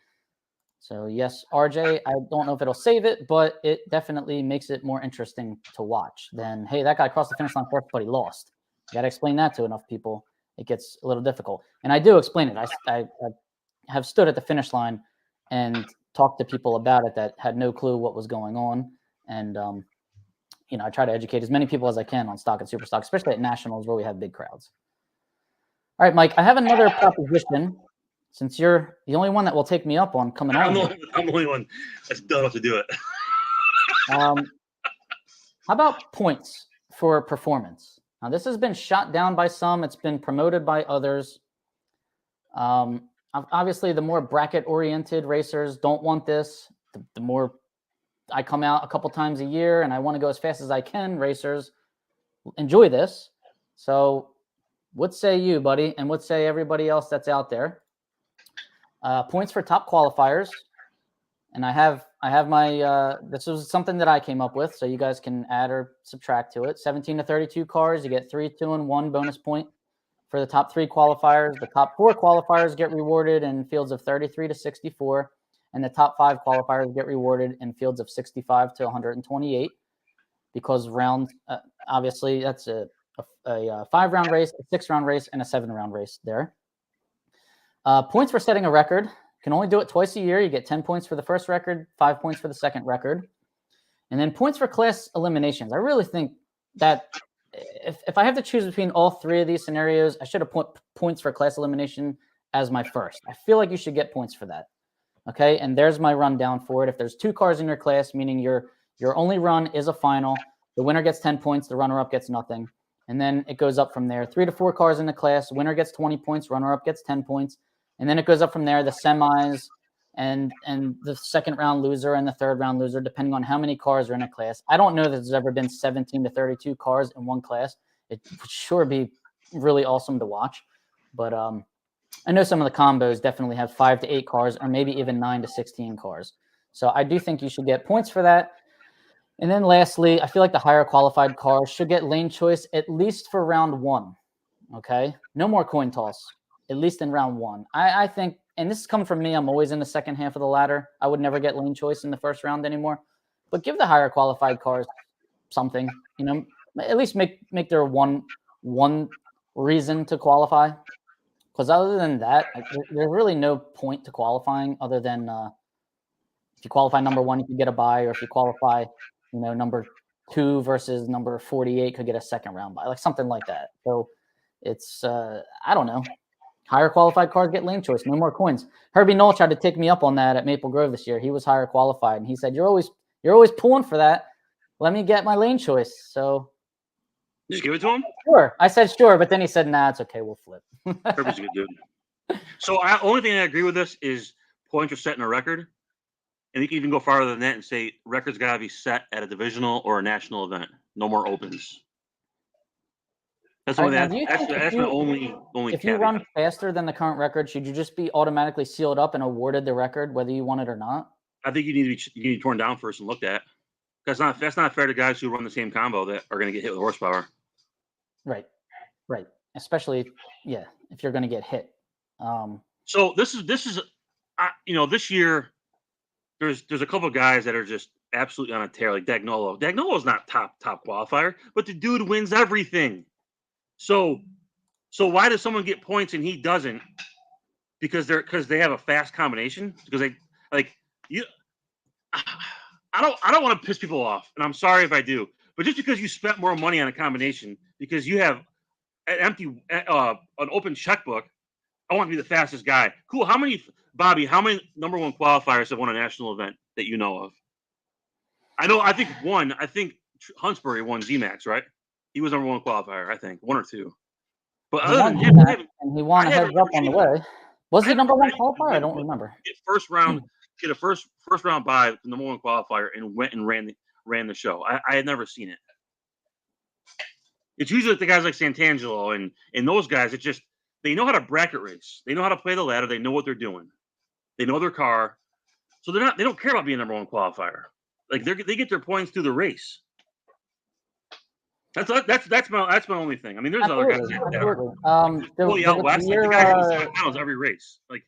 So yes, RJ, I don't know if it'll save it, but it definitely makes it more interesting to watch than, hey, that guy crossed the finish line first, but he lost. You got to explain that to enough people. It gets a little difficult. And I do explain it. I have stood at the finish line and talked to people about it that had no clue what was going on. And, I try to educate as many people as I can on stock and super stock, especially at nationals where we have big crowds. All right, Mike, I have another proposition. Since you're the only one that will take me up on coming on, I'm the only one that's done enough to do it. How about points for performance? Now, this has been shot down by some. It's been promoted by others. Obviously, the more bracket-oriented racers don't want this. The more I come out a couple times a year and I want to go as fast as I can, racers enjoy this. So what say you, buddy? And what say everybody else that's out there? Points for top qualifiers. And I have my, this was something that I came up with, so you guys can add or subtract to it. 17 to 32 cars, you get 3, 2, and 1 bonus point for the top 3 qualifiers. The top 4 qualifiers get rewarded in fields of 33 to 64. And the top 5 qualifiers get rewarded in fields of 65 to 128, because obviously that's a 5-round race, a 6-round race, and a 7-round race there. Points for setting a record. You can only do it twice a year. You get 10 points for the first record, 5 points for the second record. And then points for class eliminations. I really think that if I have to choose between all 3 of these scenarios, I should have put points for class elimination as my first. I feel like you should get points for that. Okay, and there's my rundown for it. If there's 2 cars in your class, meaning your only run is a final, the winner gets 10 points, the runner-up gets nothing. And then it goes up from there. 3 to 4 cars in the class, winner gets 20 points, runner-up gets 10 points. And then it goes up from there, the semis and the second round loser and the third round loser, depending on how many cars are in a class. I don't know that there's ever been 17 to 32 cars in one class. It would sure be really awesome to watch. But I know some of the combos definitely have 5 to 8 cars, or maybe even 9 to 16 cars. So I do think you should get points for that. And then lastly, I feel like the higher qualified cars should get lane choice at least for round 1. Okay, no more coin toss, at least in round 1. I think, and this is coming from me, I'm always in the second half of the ladder. I would never get lane choice in the first round anymore. But give the higher qualified cars something, at least make their one reason to qualify. Because other than that, there's really no point to qualifying other than if you qualify number 1, you could get a bye, or if you qualify, number 2 versus number 48 could get a second round bye, like something like that. So it's I don't know. Higher qualified cars get lane choice, no more coins. Herbie Knoll tried to take me up on that at Maple Grove this year. He was higher qualified, and he said, "You're always pulling for that. Let me get my lane choice." So just give it to him. Sure, I said sure, but then he said, "Nah, it's okay. We'll flip." Herbie's a good dude. So only thing I agree with this is points are setting a record, and you can even go farther than that and say records got to be set at a divisional or a national event. No more opens. That's only that's my only. If you run faster than the current record, should you just be automatically sealed up and awarded the record, whether you want it or not? I think you need to be torn down first and looked at. That's not fair to guys who run the same combo that are going to get hit with horsepower. Right. Especially, if you're going to get hit. So this is this year there's a couple of guys that are just absolutely on a tear, like Dagnolo. Dagnolo's not top qualifier, but the dude wins everything. So why does someone get points and he doesn't? Because they have a fast combination. Because I don't want to piss people off, and I'm sorry if I do. But just because you spent more money on a combination, because you have an open checkbook, I want to be the fastest guy. Cool. How many number 1 qualifiers have won a national event that you know of? I think Huntsbury won Z-Max, right? He was number 1 qualifier, I think, 1 or 2. But other than that, and he won a heads up on the way. Was he number 1 qualifier? I don't remember. First round, get a first round bye, the number 1 qualifier, and went and ran the show. I had never seen it. It's usually the guys like Santangelo and those guys. It's just they know how to bracket race. They know how to play the ladder. They know what they're doing. They know their car, so they don't care about being number 1 qualifier. Like they get their points through the race. That's my only thing. I mean, there's other guys that are out west. The guys in every race. Like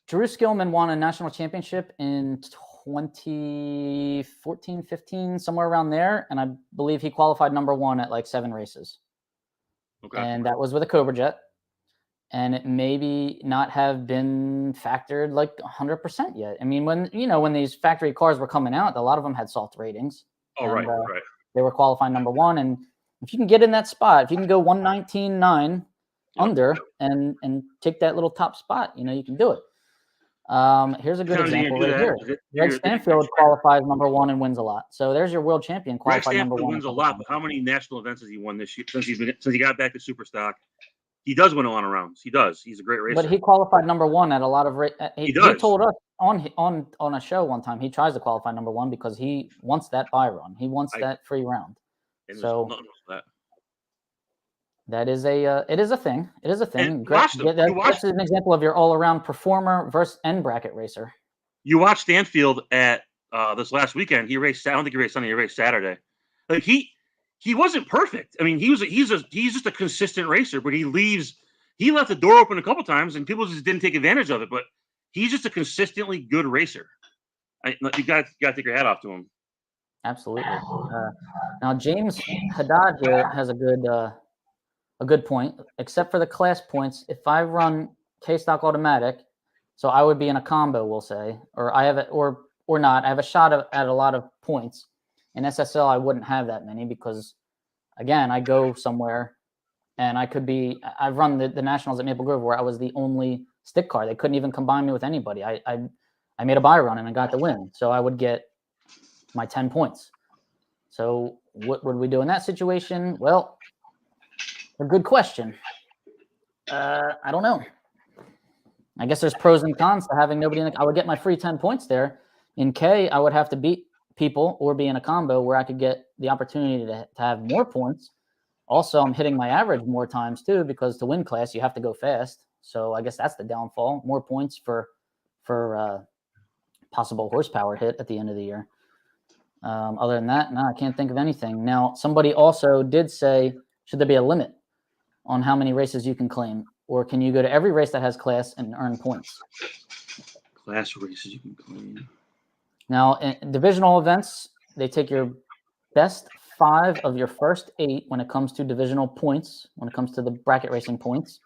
Drew Skillman won a national championship in 2014, 15, somewhere around there, and I believe he qualified number 1 at like 7 races. Okay. And that was with a Cobra Jet. And it maybe not have been factored like 100% yet. I mean, when these factory cars were coming out, a lot of them had soft ratings. Oh, right. they were qualifying number one. And if you can get in that spot, if you can go 119.9 under and take that little top spot, you know, you can do it. Here's a good example right here. Greg Stanfield qualifies number one and wins a lot. So there's your world champion qualified number one. Wins a lot, but how many national events has he won this year since he got back to Super Stock? He does win a lot of rounds. He does. He's a great racer. But he qualified number one at a lot of he told us on a show one time he tries to qualify number one because he wants that buy run. He wants that free round. So that is it is a thing. It is a thing. That's an example of your all-around performer versus end bracket racer. You watched Stanfield at this last weekend. He raced. I don't think he raced Sunday. He raced Saturday. Like he wasn't perfect. I mean, he's just a consistent racer. But he left the door open a couple times, and people just didn't take advantage of it. But he's just a consistently good racer. You got to take your hat off to him. Absolutely. Now James Haddad here has a good point, except for the class points. If I run K-Stock automatic, so I would be in a combo, we'll say, or I have it, or not. I have a shot at a lot of points. In SSL, I wouldn't have that many because, again, I go somewhere, and I've run the nationals at Maple Grove where I was the only stick car. They couldn't even combine me with anybody. I made a buy run and I got the win, so I would get my 10 points. So what would we do in that situation? Well, a good question. I don't know. I guess there's pros and cons to having nobody I would get my free 10 points there. In K, I would have to beat people or be in a combo where I could get the opportunity to have more points. Also, I'm hitting my average more times too, because to win class, you have to go fast. So I guess that's the downfall. More points for possible horsepower hit at the end of the year. Other than that, no, I can't think of anything. Now, somebody also did say, should there be a limit on how many races you can claim? Or can you go to every race that has class and earn points? Class races you can claim. Now, in divisional events, they take your best 5 of your first 8 when it comes to divisional points, when it comes to the bracket racing points.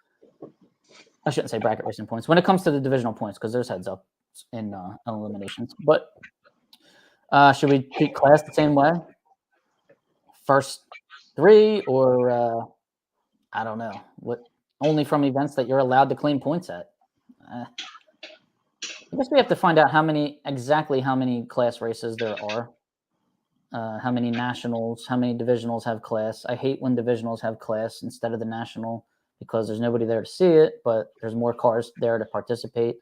I shouldn't say bracket racing points. When it comes to the divisional points, because there's heads up in eliminations. But should we treat class the same way? First 3 or I don't know. Only from events that you're allowed to claim points at? I guess we have to find out exactly how many class races there are. How many nationals, how many divisionals have class. I hate when divisionals have class instead of the national because there's nobody there to see it, but there's more cars there to participate.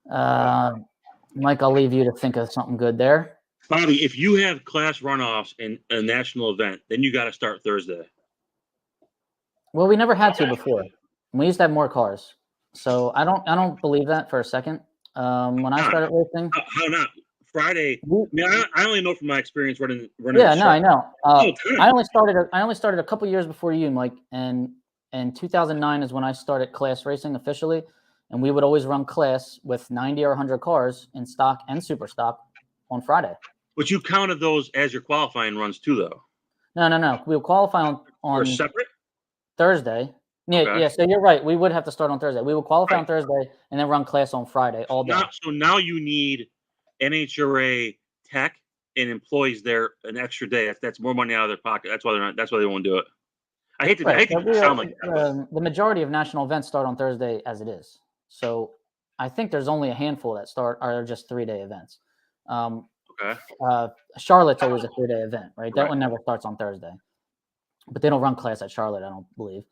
Mike, I'll leave you to think of something good there. Bobby, if you have class runoffs in a national event, then you got to start Thursday. Well, we never had to before. We used to have more cars. So I don't believe that for a second. When I started racing, how not? Friday. I only know from my experience running. Yeah, no, I know. I only started a couple years before you, Mike, and 2009 is when I started class racing officially, and we would always run class with 90 or 100 cars in stock and super stock on Friday. But you counted those as your qualifying runs too, though. No. We would qualify on separate Thursday. Yeah, okay. Yeah. So you're right. We would have to start on Thursday. We would qualify on Thursday and then run class on Friday all day. So now you need NHRA tech and employees there an extra day. That's more money out of their pocket. That's why they won't do it. I hate to sound like that. The majority of national events start on Thursday as it is. So I think there's only a handful that are just 3-day events. Okay. Charlotte's always a 3-day event, right? That one never starts on Thursday. But they don't run class at Charlotte, I don't believe.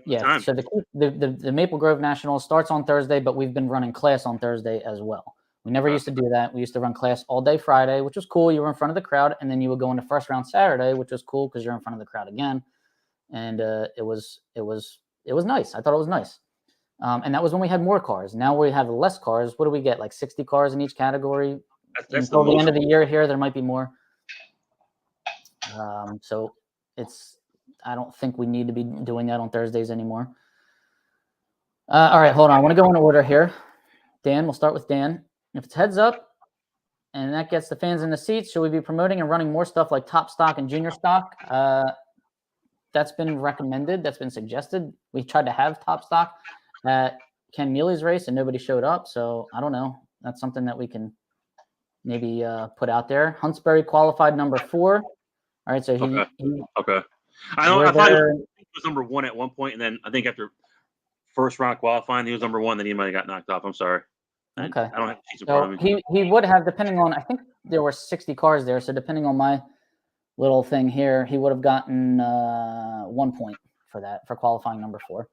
Yeah, so the Maple Grove National starts on Thursday, but we've been running class on Thursday as well. We never used to do that. We used to run class all day Friday, which was cool. You were in front of the crowd, and then you would go into first round Saturday, which was cool because you're in front of the crowd again. And it was nice. I thought it was nice. And that was when we had more cars. Now we have less cars. What do we get? Like 60 cars in each category. Until the end of the year here, there might be more. So I don't think we need to be doing that on Thursdays anymore. All right, hold on. I want to go in order here. Dan, we'll start with Dan. If it's heads up and that gets the fans in the seats, should we be promoting and running more stuff like top stock and junior stock? That's been recommended. That's been suggested. We tried to have top stock at Ken Mealy's race and nobody showed up. So I don't know. That's something that we can maybe put out there. Huntsbury qualified number 4. All right, so Okay. he Okay. I thought he was number 1 at one point, and then I think after first round qualifying, he was number 1. Then he might have got knocked off. I'm sorry. Okay. I don't have the sheets in front of So me. he would have, depending on, I think there were 60 cars there. So depending on my little thing here, he would have gotten 1 point for that, for qualifying number 4.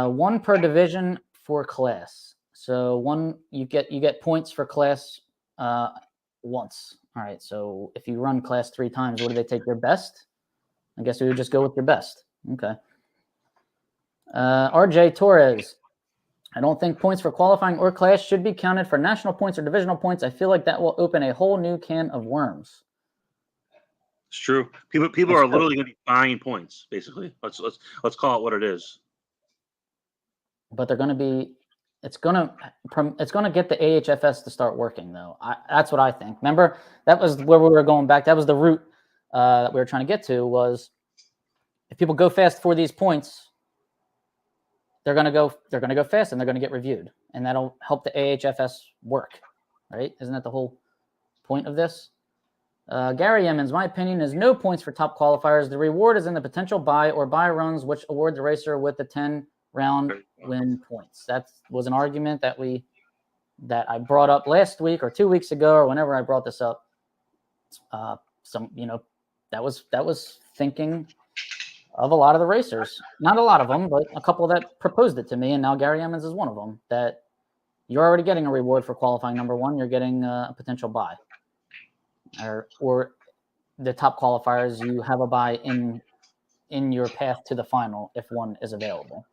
1 per division for class. So you get points for class once. All right. So if you run class 3 times, what do they take? Your best? I guess we would just go with your best. Okay. RJ Torres. I don't think points for qualifying or class should be counted for national points or divisional points. I feel like that will open a whole new can of worms. It's true. People are literally going to be buying points, basically. Let's call it what it is. But they're going to be. It's going to get the AHFS to start working, though. That's what I think. Remember, that was where we were going back. That was the route that we were trying to get to. Was if people go fast for these points, they're going to go fast and they're going to get reviewed, and that'll help the AHFS work, right? Isn't that the whole point of this? Gary Emmons, my opinion is no points for top qualifiers. The reward is in the potential buy or buy runs, which award the racer with the 10-round win points. That was an argument that I brought up last week or 2 weeks ago, or whenever I brought this up. That was thinking of a lot of the racers. Not a lot of them, but a couple that proposed it to me, and now Gary Emmons is one of them. That you're already getting a reward for qualifying number 1. You're getting a potential buy. Or the top qualifiers, you have a buy in your path to the final if one is available.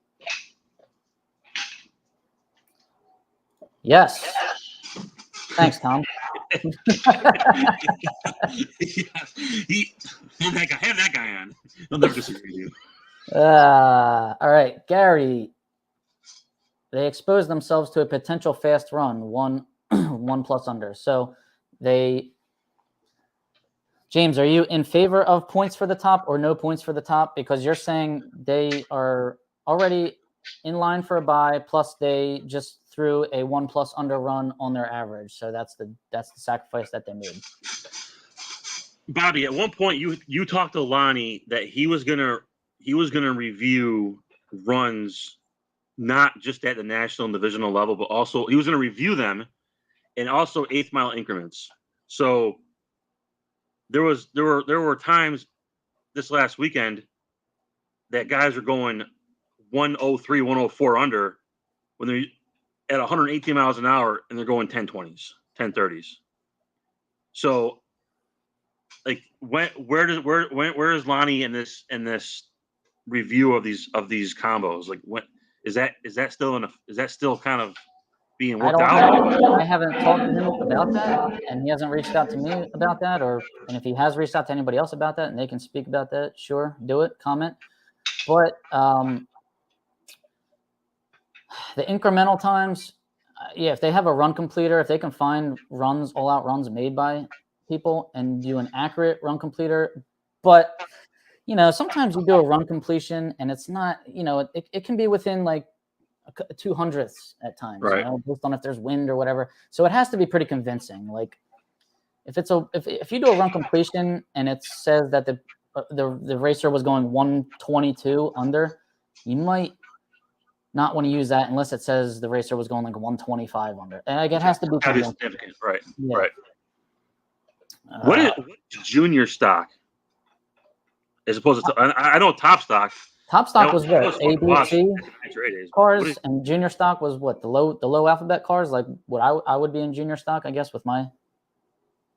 Yes. Thanks, Tom. Have that guy on. He'll never disagree with you. All right, Gary. They exposed themselves to a potential fast run, 1 plus under. So James, are you in favor of points for the top or no points for the top? Because you're saying they are already in line for a buy, plus they just threw a 1 plus under run on their average. So that's the sacrifice that they made. Bobby, at one point you talked to Lonnie that he was gonna review runs not just at the national and divisional level, but also he was gonna review them and also 8th mile increments. So there were times this last weekend that guys are going 103, 104 under when they're at 118 miles an hour and they're going 1020s, 1030s. So like where is Lonnie in this review of these combos? Like what is that still kind of being worked out? I haven't talked to him about that, and he hasn't reached out to me about that. And if he has reached out to anybody else about that, and they can speak about that, sure, do it, comment. But the incremental times, if they have a run completer, if they can find runs, all-out runs made by people, and do an accurate run completer, but sometimes you do a run completion, and it's not, it can be within like 200ths at times, right? Based on if there's wind or whatever. So it has to be pretty convincing. Like if you do a run completion and it says that the racer was going 122 under, you might not want to use that unless it says the racer was going like 125 under. And like, it has to be significant, right? Yeah. Right. What is junior stock as opposed to? I know top stock. Top stock was what? ABC cars, and junior stock was what? The low alphabet cars, like what I would be in junior stock, I guess, with my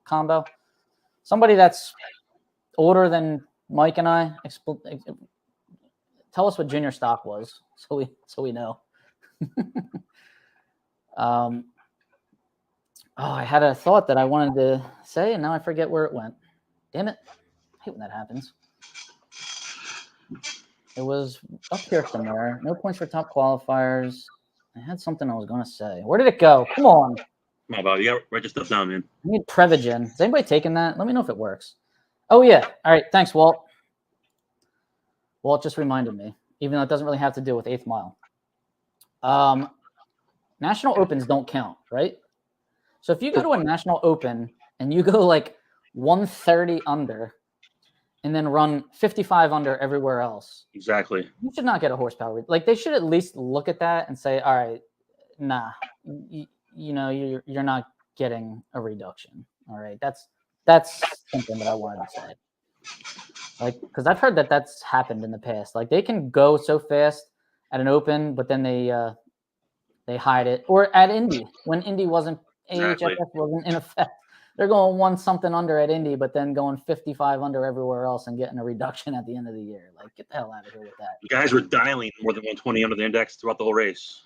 combo. Somebody that's older than Mike and I, tell us what junior stock was, so we know. I had a thought that I wanted to say, and now I forget where it went. Damn it! I hate when that happens. It was up here somewhere. No points for top qualifiers. I had something I was going to say. Where did it go? Come on. Come on, Bob. You got to write this stuff down, man. I need Prevagen. Is anybody taking that? Let me know if it works. Oh, yeah. All right. Thanks, Walt. Walt just reminded me, even though it doesn't really have to do with 8th mile. National Opens don't count, right? So if you go to a national open and you go like 130 under and then run 55 under everywhere else, Exactly. you should not get a horsepower. Like they should at least look at that and say, all right, nah, you know, you're not getting a reduction. All right. That's something that I wanted to say. Like, because I've heard that that's happened in the past. Like they can go so fast at an open, but then they hide it. Or at Indy, when Indy wasn't, Exactly. AHFS wasn't in effect, they're going one something under at Indy, but then going 55 under everywhere else and getting a reduction at the end of the year. Like, get the hell out of here with that. The guys were dialing more than 120 under the index throughout the whole race.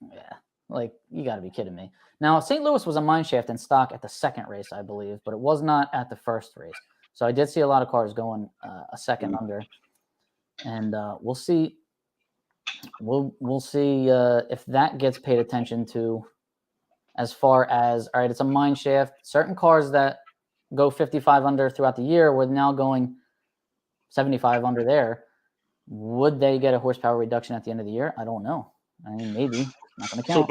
Yeah, like you got to be kidding me. Now, St. Louis was a mine shaft in stock at the second race, I believe, but it was not at the first race. So I did see a lot of cars going a second under, and we'll see. We'll see if that gets paid attention to. As far as, all right, it's a mine shaft. Certain cars that go 55 under throughout the year were now going 75 under there. Would they get a horsepower reduction at the end of the year? I don't know. I mean, maybe. Not going to count. So,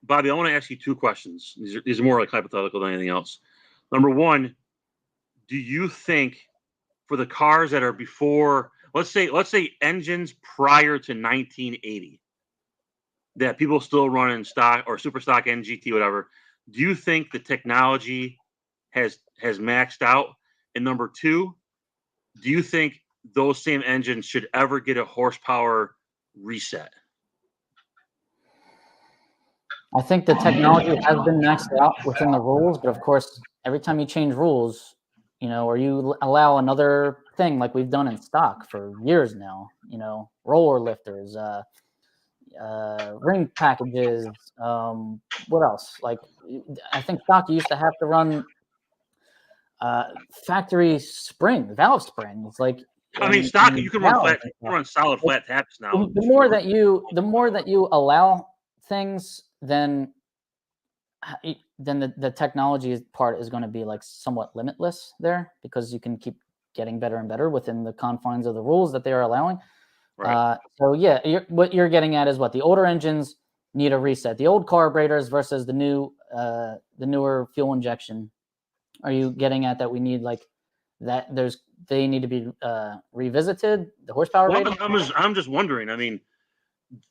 Bobby, I want to ask you two questions. These are more like hypothetical than anything else. Number one, do you think for the cars that are before, let's say engines prior to 1980, that people still run in stock or super stock NGT, whatever, do you think the technology has maxed out? And number two, do you think those same engines should ever get a horsepower reset? I think the technology has been maxed out within the rules, but of course, every time you change rules, you know, or you allow another thing like we've done in stock for years now, you know, roller lifters, ring packages, what else? Like, I think stock used to have to run factory valve springs. Like, I mean, stock you can run flat, you can run solid flat taps now. The more that you allow things, then the technology part is going to be like somewhat limitless there, because you can keep getting better and better within the confines of the rules that they are allowing. Right. So yeah, what you're getting at is what the older engines need a reset. The old carburetors versus the newer fuel injection. Are you getting at that we need like that? They need to be revisited. The horsepower rating. I'm just wondering. I mean,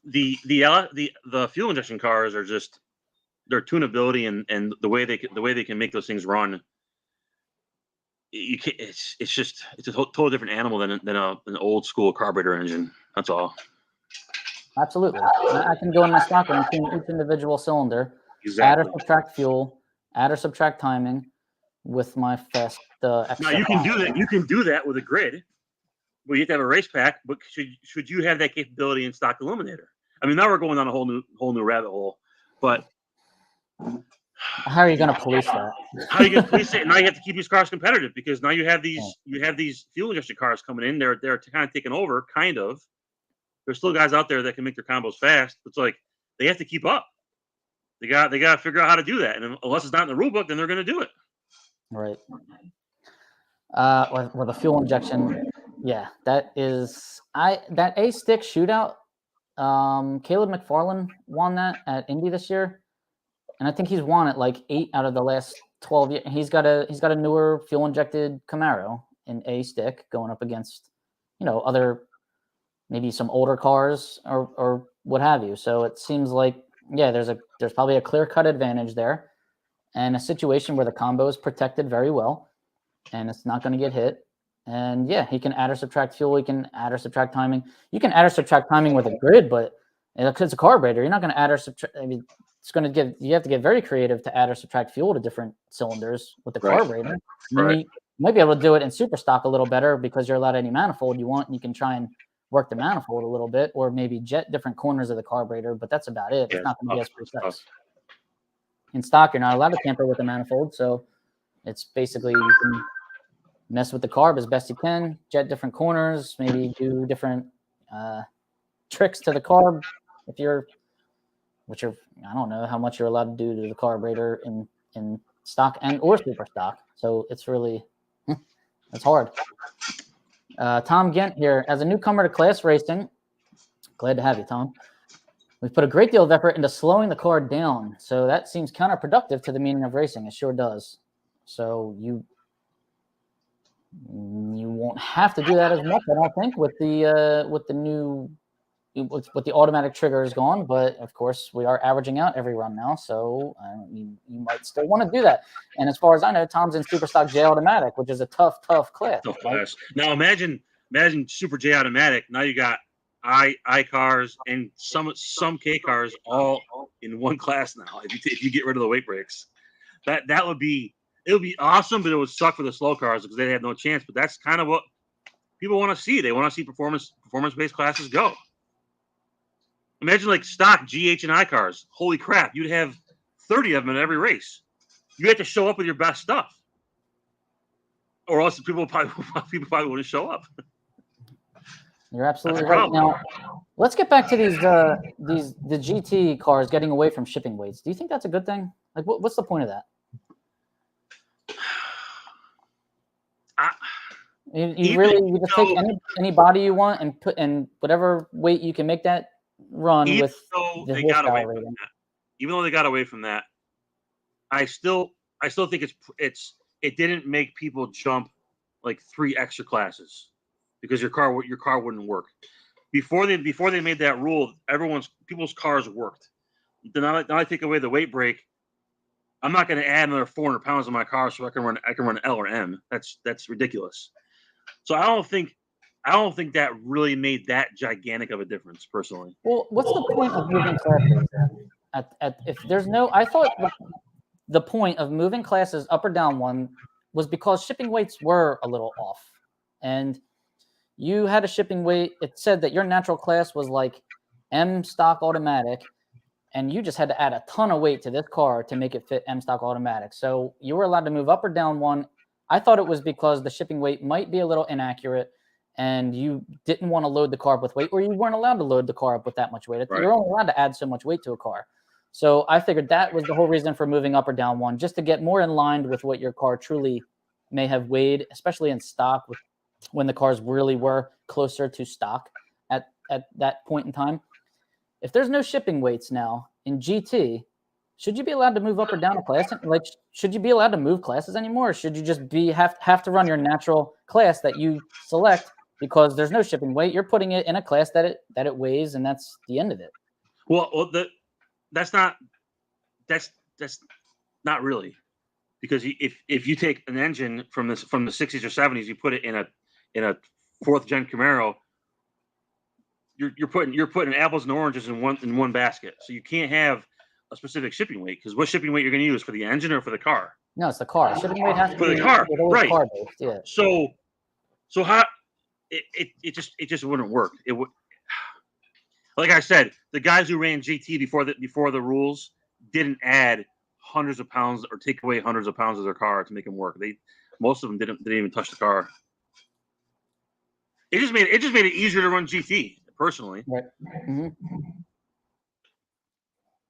the fuel injection cars are just their tunability and the way they can make those things run. It's a totally different animal than an old school carburetor engine. That's all. Absolutely. I can go in my stock and tune each individual cylinder, add or subtract fuel, add or subtract timing with my fast. Now you can do that. You can do that with a grid. Well, you have to have a race pack, but should you have that capability in stock Illuminator? I mean, now we're going down a whole new rabbit hole. But how are you going to police that? How are you going to police it? Now you have to keep these cars competitive, because now you have these fuel injection cars coming in. They're kind of taking over, kind of. There's still guys out there that can make their combos fast. It's like they have to keep up. They got to figure out how to do that. And unless it's not in the rule book, then they're going to do it. Right. With the fuel injection, yeah, that A stick shootout. Caleb McFarland won that at Indy this year, and I think he's won it like 8 out of the last 12 years. He's got a newer fuel injected Camaro in A stick going up against, you know, other maybe some older cars or what have you. So it seems like, yeah, there's probably a clear cut advantage there, and a situation where the combo is protected very well, and it's not going to get hit. And yeah, he can add or subtract fuel. He can add or subtract timing. You can add or subtract timing with a grid, but it's a carburetor. You're not going to add or subtract. I mean, you have to get very creative to add or subtract fuel to different cylinders with the carburetor. Right. You might be able to do it in super stock a little better because you're allowed any manifold you want, and you can try and work the manifold a little bit, or maybe jet different corners of the carburetor, but that's about it. It's not going to be as precise. In stock, you're not allowed to tamper with the manifold, so it's basically you can mess with the carb as best you can, jet different corners, maybe do different tricks to the carb I don't know how much you're allowed to do to the carburetor in stock or super stock. So it's really, it's hard. Tom Gent here, as a newcomer to class racing, glad to have you, Tom. We've put a great deal of effort into slowing the car down, so that seems counterproductive to the meaning of racing. It sure does. So you won't have to do that as much, I don't think, with the new with the automatic trigger is gone. But of course, we are averaging out every run now, so you might still want to do that. And as far as I know, Tom's in Super Stock J Automatic, which is a tough class. Tough class. Now imagine Super J Automatic. Now you got I cars and some K cars all in one class now. If you get rid of the weight breaks, that would be awesome, but it would suck for the slow cars because they have no chance. But that's kind of what people want to see. They want to see performance based classes go. Imagine like stock GH and I cars. Holy crap! You'd have 30 of them in every race. You have to show up with your best stuff, or else people probably wouldn't show up. You're absolutely right. Now, let's get back to the GT cars getting away from shipping weights. Do you think that's a good thing? Like, what's the point of that? You just take any body you want and put in whatever weight you can make that run with. They got away from that. Even though they got away from that, I still think it didn't make people jump like 3 extra classes because your car wouldn't work. Before they made that rule, people's cars worked. Now I take away the weight break. I'm not going to add another 400 pounds on my car so I can run L or M. That's ridiculous. So I don't think that really made that gigantic of a difference, personally. Well, what's the point of moving classes then? If there's no, I thought the point of moving classes up or down one was because shipping weights were a little off, and you had a shipping weight. It said that your natural class was like M stock automatic, and you just had to add a ton of weight to this car to make it fit M stock automatic. So you were allowed to move up or down one. I thought it was because the shipping weight might be a little inaccurate and you didn't want to load the car up with weight, or you weren't allowed to load the car up with that much weight. Right. You're only allowed to add so much weight to a car. So I figured that was the whole reason for moving up or down one, just to get more in line with what your car truly may have weighed, especially in stock when the cars really were closer to stock at that point in time. If there's no shipping weights now in GT, should you be allowed to move up or down a class? Like, should you be allowed to move classes anymore? Or should you just have to run your natural class that you select because there's no shipping weight? You're putting it in a class that it weighs, and that's the end of it. Well, that's not really, because if you take an engine from the 60s or 70s, you put it in a 4th gen Camaro, you're putting apples and oranges in one basket. So you can't have a specific shipping weight, because what shipping weight you're going to use for the engine or for the car? No, it's the car. Shipping weight has to be for the car, right? Car-based, yeah. So how it just wouldn't work. It would, like I said, the guys who ran GT before the rules didn't add hundreds of pounds or take away hundreds of pounds of their car to make them work. Most of them didn't even touch the car. It just made it easier to run GT, personally. Right. Mm-hmm.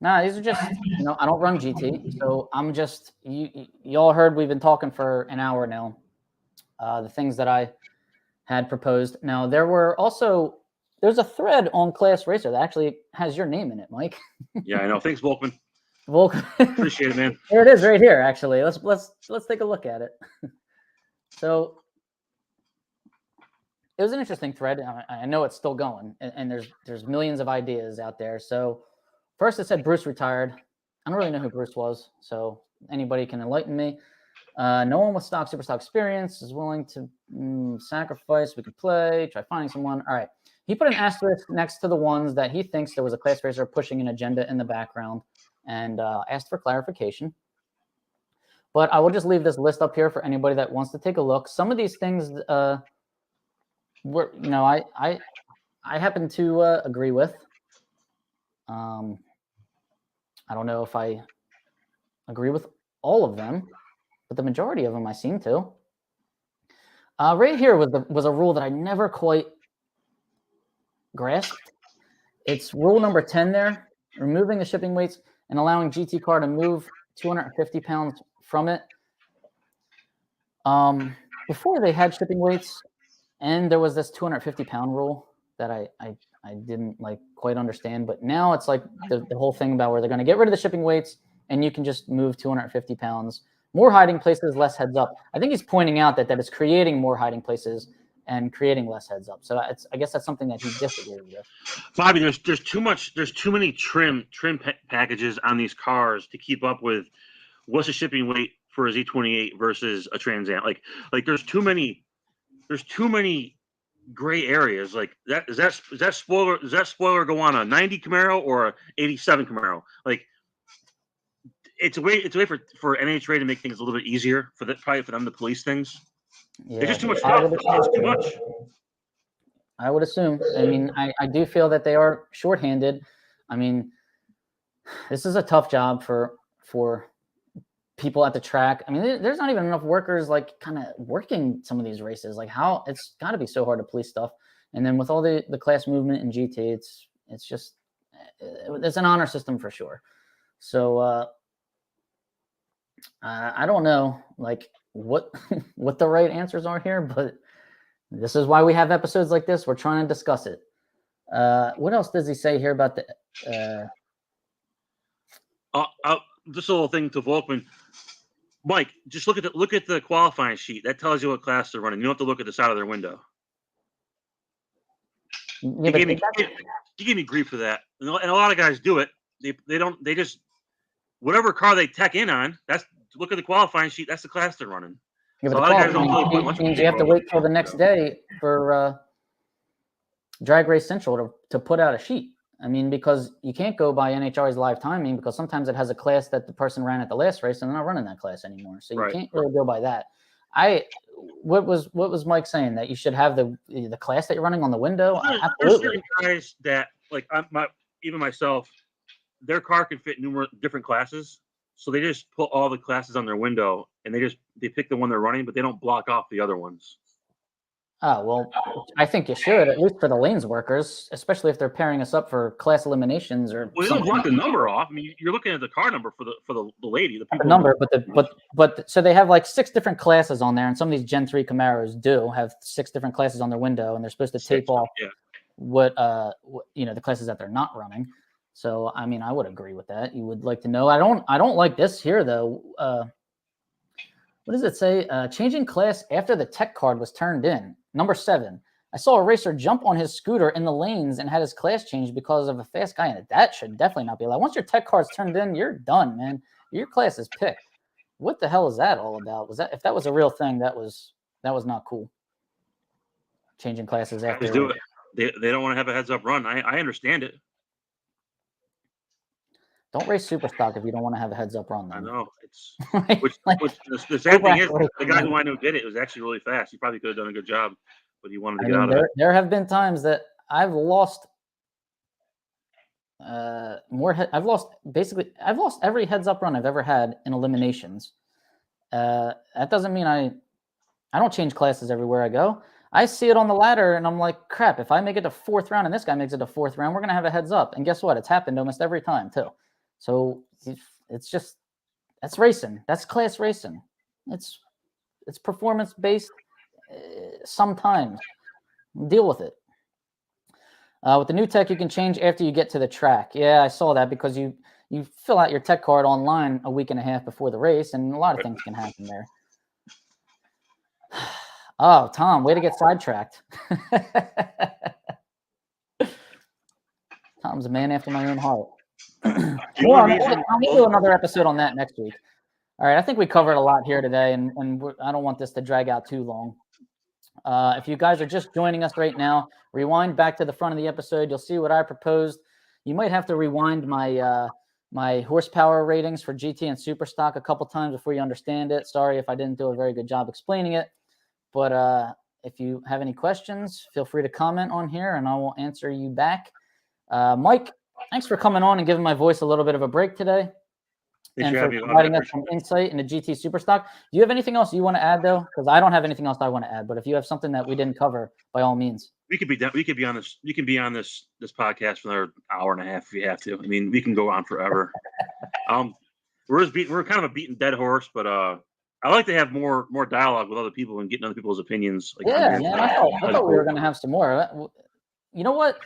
Nah, these are just, I don't run GT, so I'm just, you all heard we've been talking for an hour now, the things that I had proposed. Now, there's a thread on Class Racer that actually has your name in it, Mike. Yeah, I know. Thanks, Volkman. Appreciate it, man. There it is right here, actually. Let's take a look at it. So it was an interesting thread. I know it's still going, and there's millions of ideas out there. So first it said Bruce retired. I don't really know who Bruce was, so anybody can enlighten me. No one with stock super stock experience is willing to sacrifice. We could play, try finding someone. All right. He put an asterisk next to the ones that he thinks there was a class racer pushing an agenda in the background, and asked for clarification. But I will just leave this list up here for anybody that wants to take a look. Some of these things were, I happen to agree with. I don't know if I agree with all of them, but the majority of them I seem to. Right here was a rule that I never quite grasped. It's rule number 10 there, removing the shipping weights and allowing GT car to move 250 pounds from it. Before they had shipping weights, and there was this 250 pound rule that I didn't quite understand. But now it's like the whole thing about where they're going to get rid of the shipping weights and you can just move 250 pounds. More hiding places, less heads up. I think he's pointing out that is creating more hiding places and creating less heads up. So I guess that's something that he disagrees with. Bobby, there's too many trim packages on these cars to keep up with what's the shipping weight for a Z28 versus a Trans Am. Like there's too many gray areas. Like does that spoiler go on a 90 Camaro or a 87 Camaro? Like it's a way for NHRA to make things a little bit easier probably for them to police things. Yeah, there's just too much stuff. There's too much. I would assume. I mean, I do feel that they are shorthanded. I mean, this is a tough job for people at the track. I mean, there's not even enough workers like kind of working some of these races. Like how it's got to be so hard to police stuff. And then with all the class movement in GT, it's just it's an honor system for sure. So I don't know like what the right answers are here, but this is why we have episodes like this. We're trying to discuss it. What else does he say here about the? Just a little thing to Volkman. Mike, just look at the qualifying sheet. That tells you what class they're running. You don't have to look at the side of their window. Yeah, he gave me grief for that, and a lot of guys do it. They just whatever car they tech in on. Look at the qualifying sheet. That's the class they're running. Yeah, but you have to wait till the next day for Drag Race Central to put out a sheet. I mean, because you can't go by NHRA's live timing because sometimes it has a class that the person ran at the last race and they're not running that class anymore. So you can't really go by that. What was Mike saying, that you should have the class that you're running on the window? There's certain guys that like even myself, their car can fit numerous different classes. So they just put all the classes on their window and they pick the one they're running, but they don't block off the other ones. Oh, well, I think you should, at least for the lanes workers, especially if they're pairing us up for class eliminations or. Well, you don't block the number off. I mean, you're looking at the car number for the lady, the people. The number, but so they have like 6 different classes on there, and some of these Gen 3 Camaros do have 6 different classes on their window, and they're supposed to tape off what the classes that they're not running. So, I mean, I would agree with that. You would like to know. I don't like this here though. What does it say? Changing class after the tech card was turned in. Number 7. I saw a racer jump on his scooter in the lanes and had his class changed because of a fast guy in it. That should definitely not be allowed. Once your tech card's turned in, you're done, man. Your class is picked. What the hell is that all about? If that was a real thing, that was not cool. Changing classes after. Just do it. They don't want to have a heads up run. I understand it. Don't race super stock if you don't want to have a heads up run. Then. I know it's the sad thing is the guy who I knew did it was actually really fast. He probably could have done a good job, but he wanted to get out of it. There have been times that I've lost I've lost every heads up run I've ever had in eliminations. That doesn't mean I don't change classes everywhere I go. I see it on the ladder and I'm like, crap, if I make it to 4th round and this guy makes it to 4th round, we're going to have a heads up. And guess what? It's happened almost every time too. So that's racing. That's class racing. It's performance based. Sometimes deal with it. With the new tech, you can change after you get to the track. Yeah, I saw that because you fill out your tech card online a week and a half before the race, and a lot of things can happen there. Oh, Tom, way to get sidetracked. Tom's a man after my own heart. I'll do another episode on that next week. All right, I think we covered a lot here today, and I don't want this to drag out too long. If you guys are just joining us right now, rewind back to the front of the episode. You'll see what I proposed. You might have to rewind my my horsepower ratings for GT and Super Stock a couple times before you understand it. Sorry if I didn't do a very good job explaining it. But if you have any questions, feel free to comment on here, and I will answer you back. Mike, thanks for coming on and giving my voice a little bit of a break today. And for providing us some insight into GT Super Stock. Do you have anything else you want to add, though? Because I don't have anything else I want to add. But if you have something that we didn't cover, by all means. We could be on this. You can be on this podcast for another hour and a half if you have to. I mean, we can go on forever. We're kind of a beaten dead horse, but I like to have more dialogue with other people and getting other people's opinions. Like, yeah, man. I thought we were going to have some more. You know what?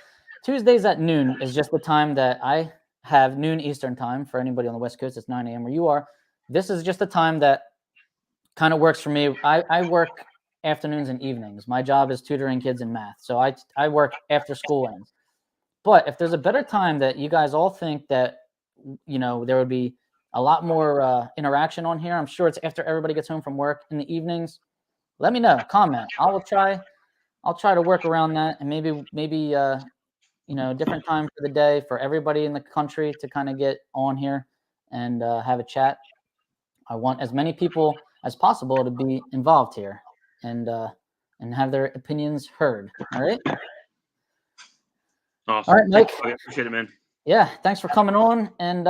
Tuesdays at noon is just the time that I have, noon Eastern time. For anybody on the West Coast, it's 9 a.m. where you are. This is just the time that kind of works for me. I work afternoons and evenings. My job is tutoring kids in math. So I work after school ends. But if there's a better time that you guys all think that, there would be a lot more interaction on here, I'm sure it's after everybody gets home from work in the evenings. Let me know. Comment. I'll try to work around that, and maybe different time for the day for everybody in the country to kind of get on here and have a chat. I want as many people as possible to be involved here and have their opinions heard. All right. Awesome. All right, Mike. I appreciate it, man. Yeah, thanks for coming on, and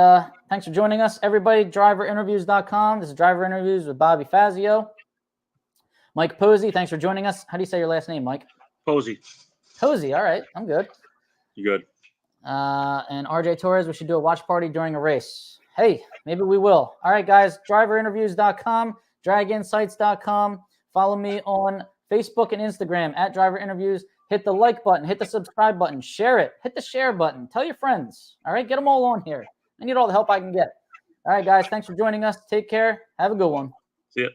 thanks for joining us, everybody. Driverinterviews.com. This is Driver Interviews with Bobby Fazio. Mike Posey, thanks for joining us. How do you say your last name, Mike? Posey. Posey, all right. I'm good. You good? And RJ Torres, we should do a watch party during a race. Hey, maybe we will. All right, guys, driverinterviews.com, draginsights.com. Follow me on Facebook and Instagram at Driver Interviews. Hit the like button, hit the subscribe button, share it, hit the share button, tell your friends. All right, get them all on here. I need all the help I can get. All right, guys, thanks for joining us. Take care. Have a good one. See ya.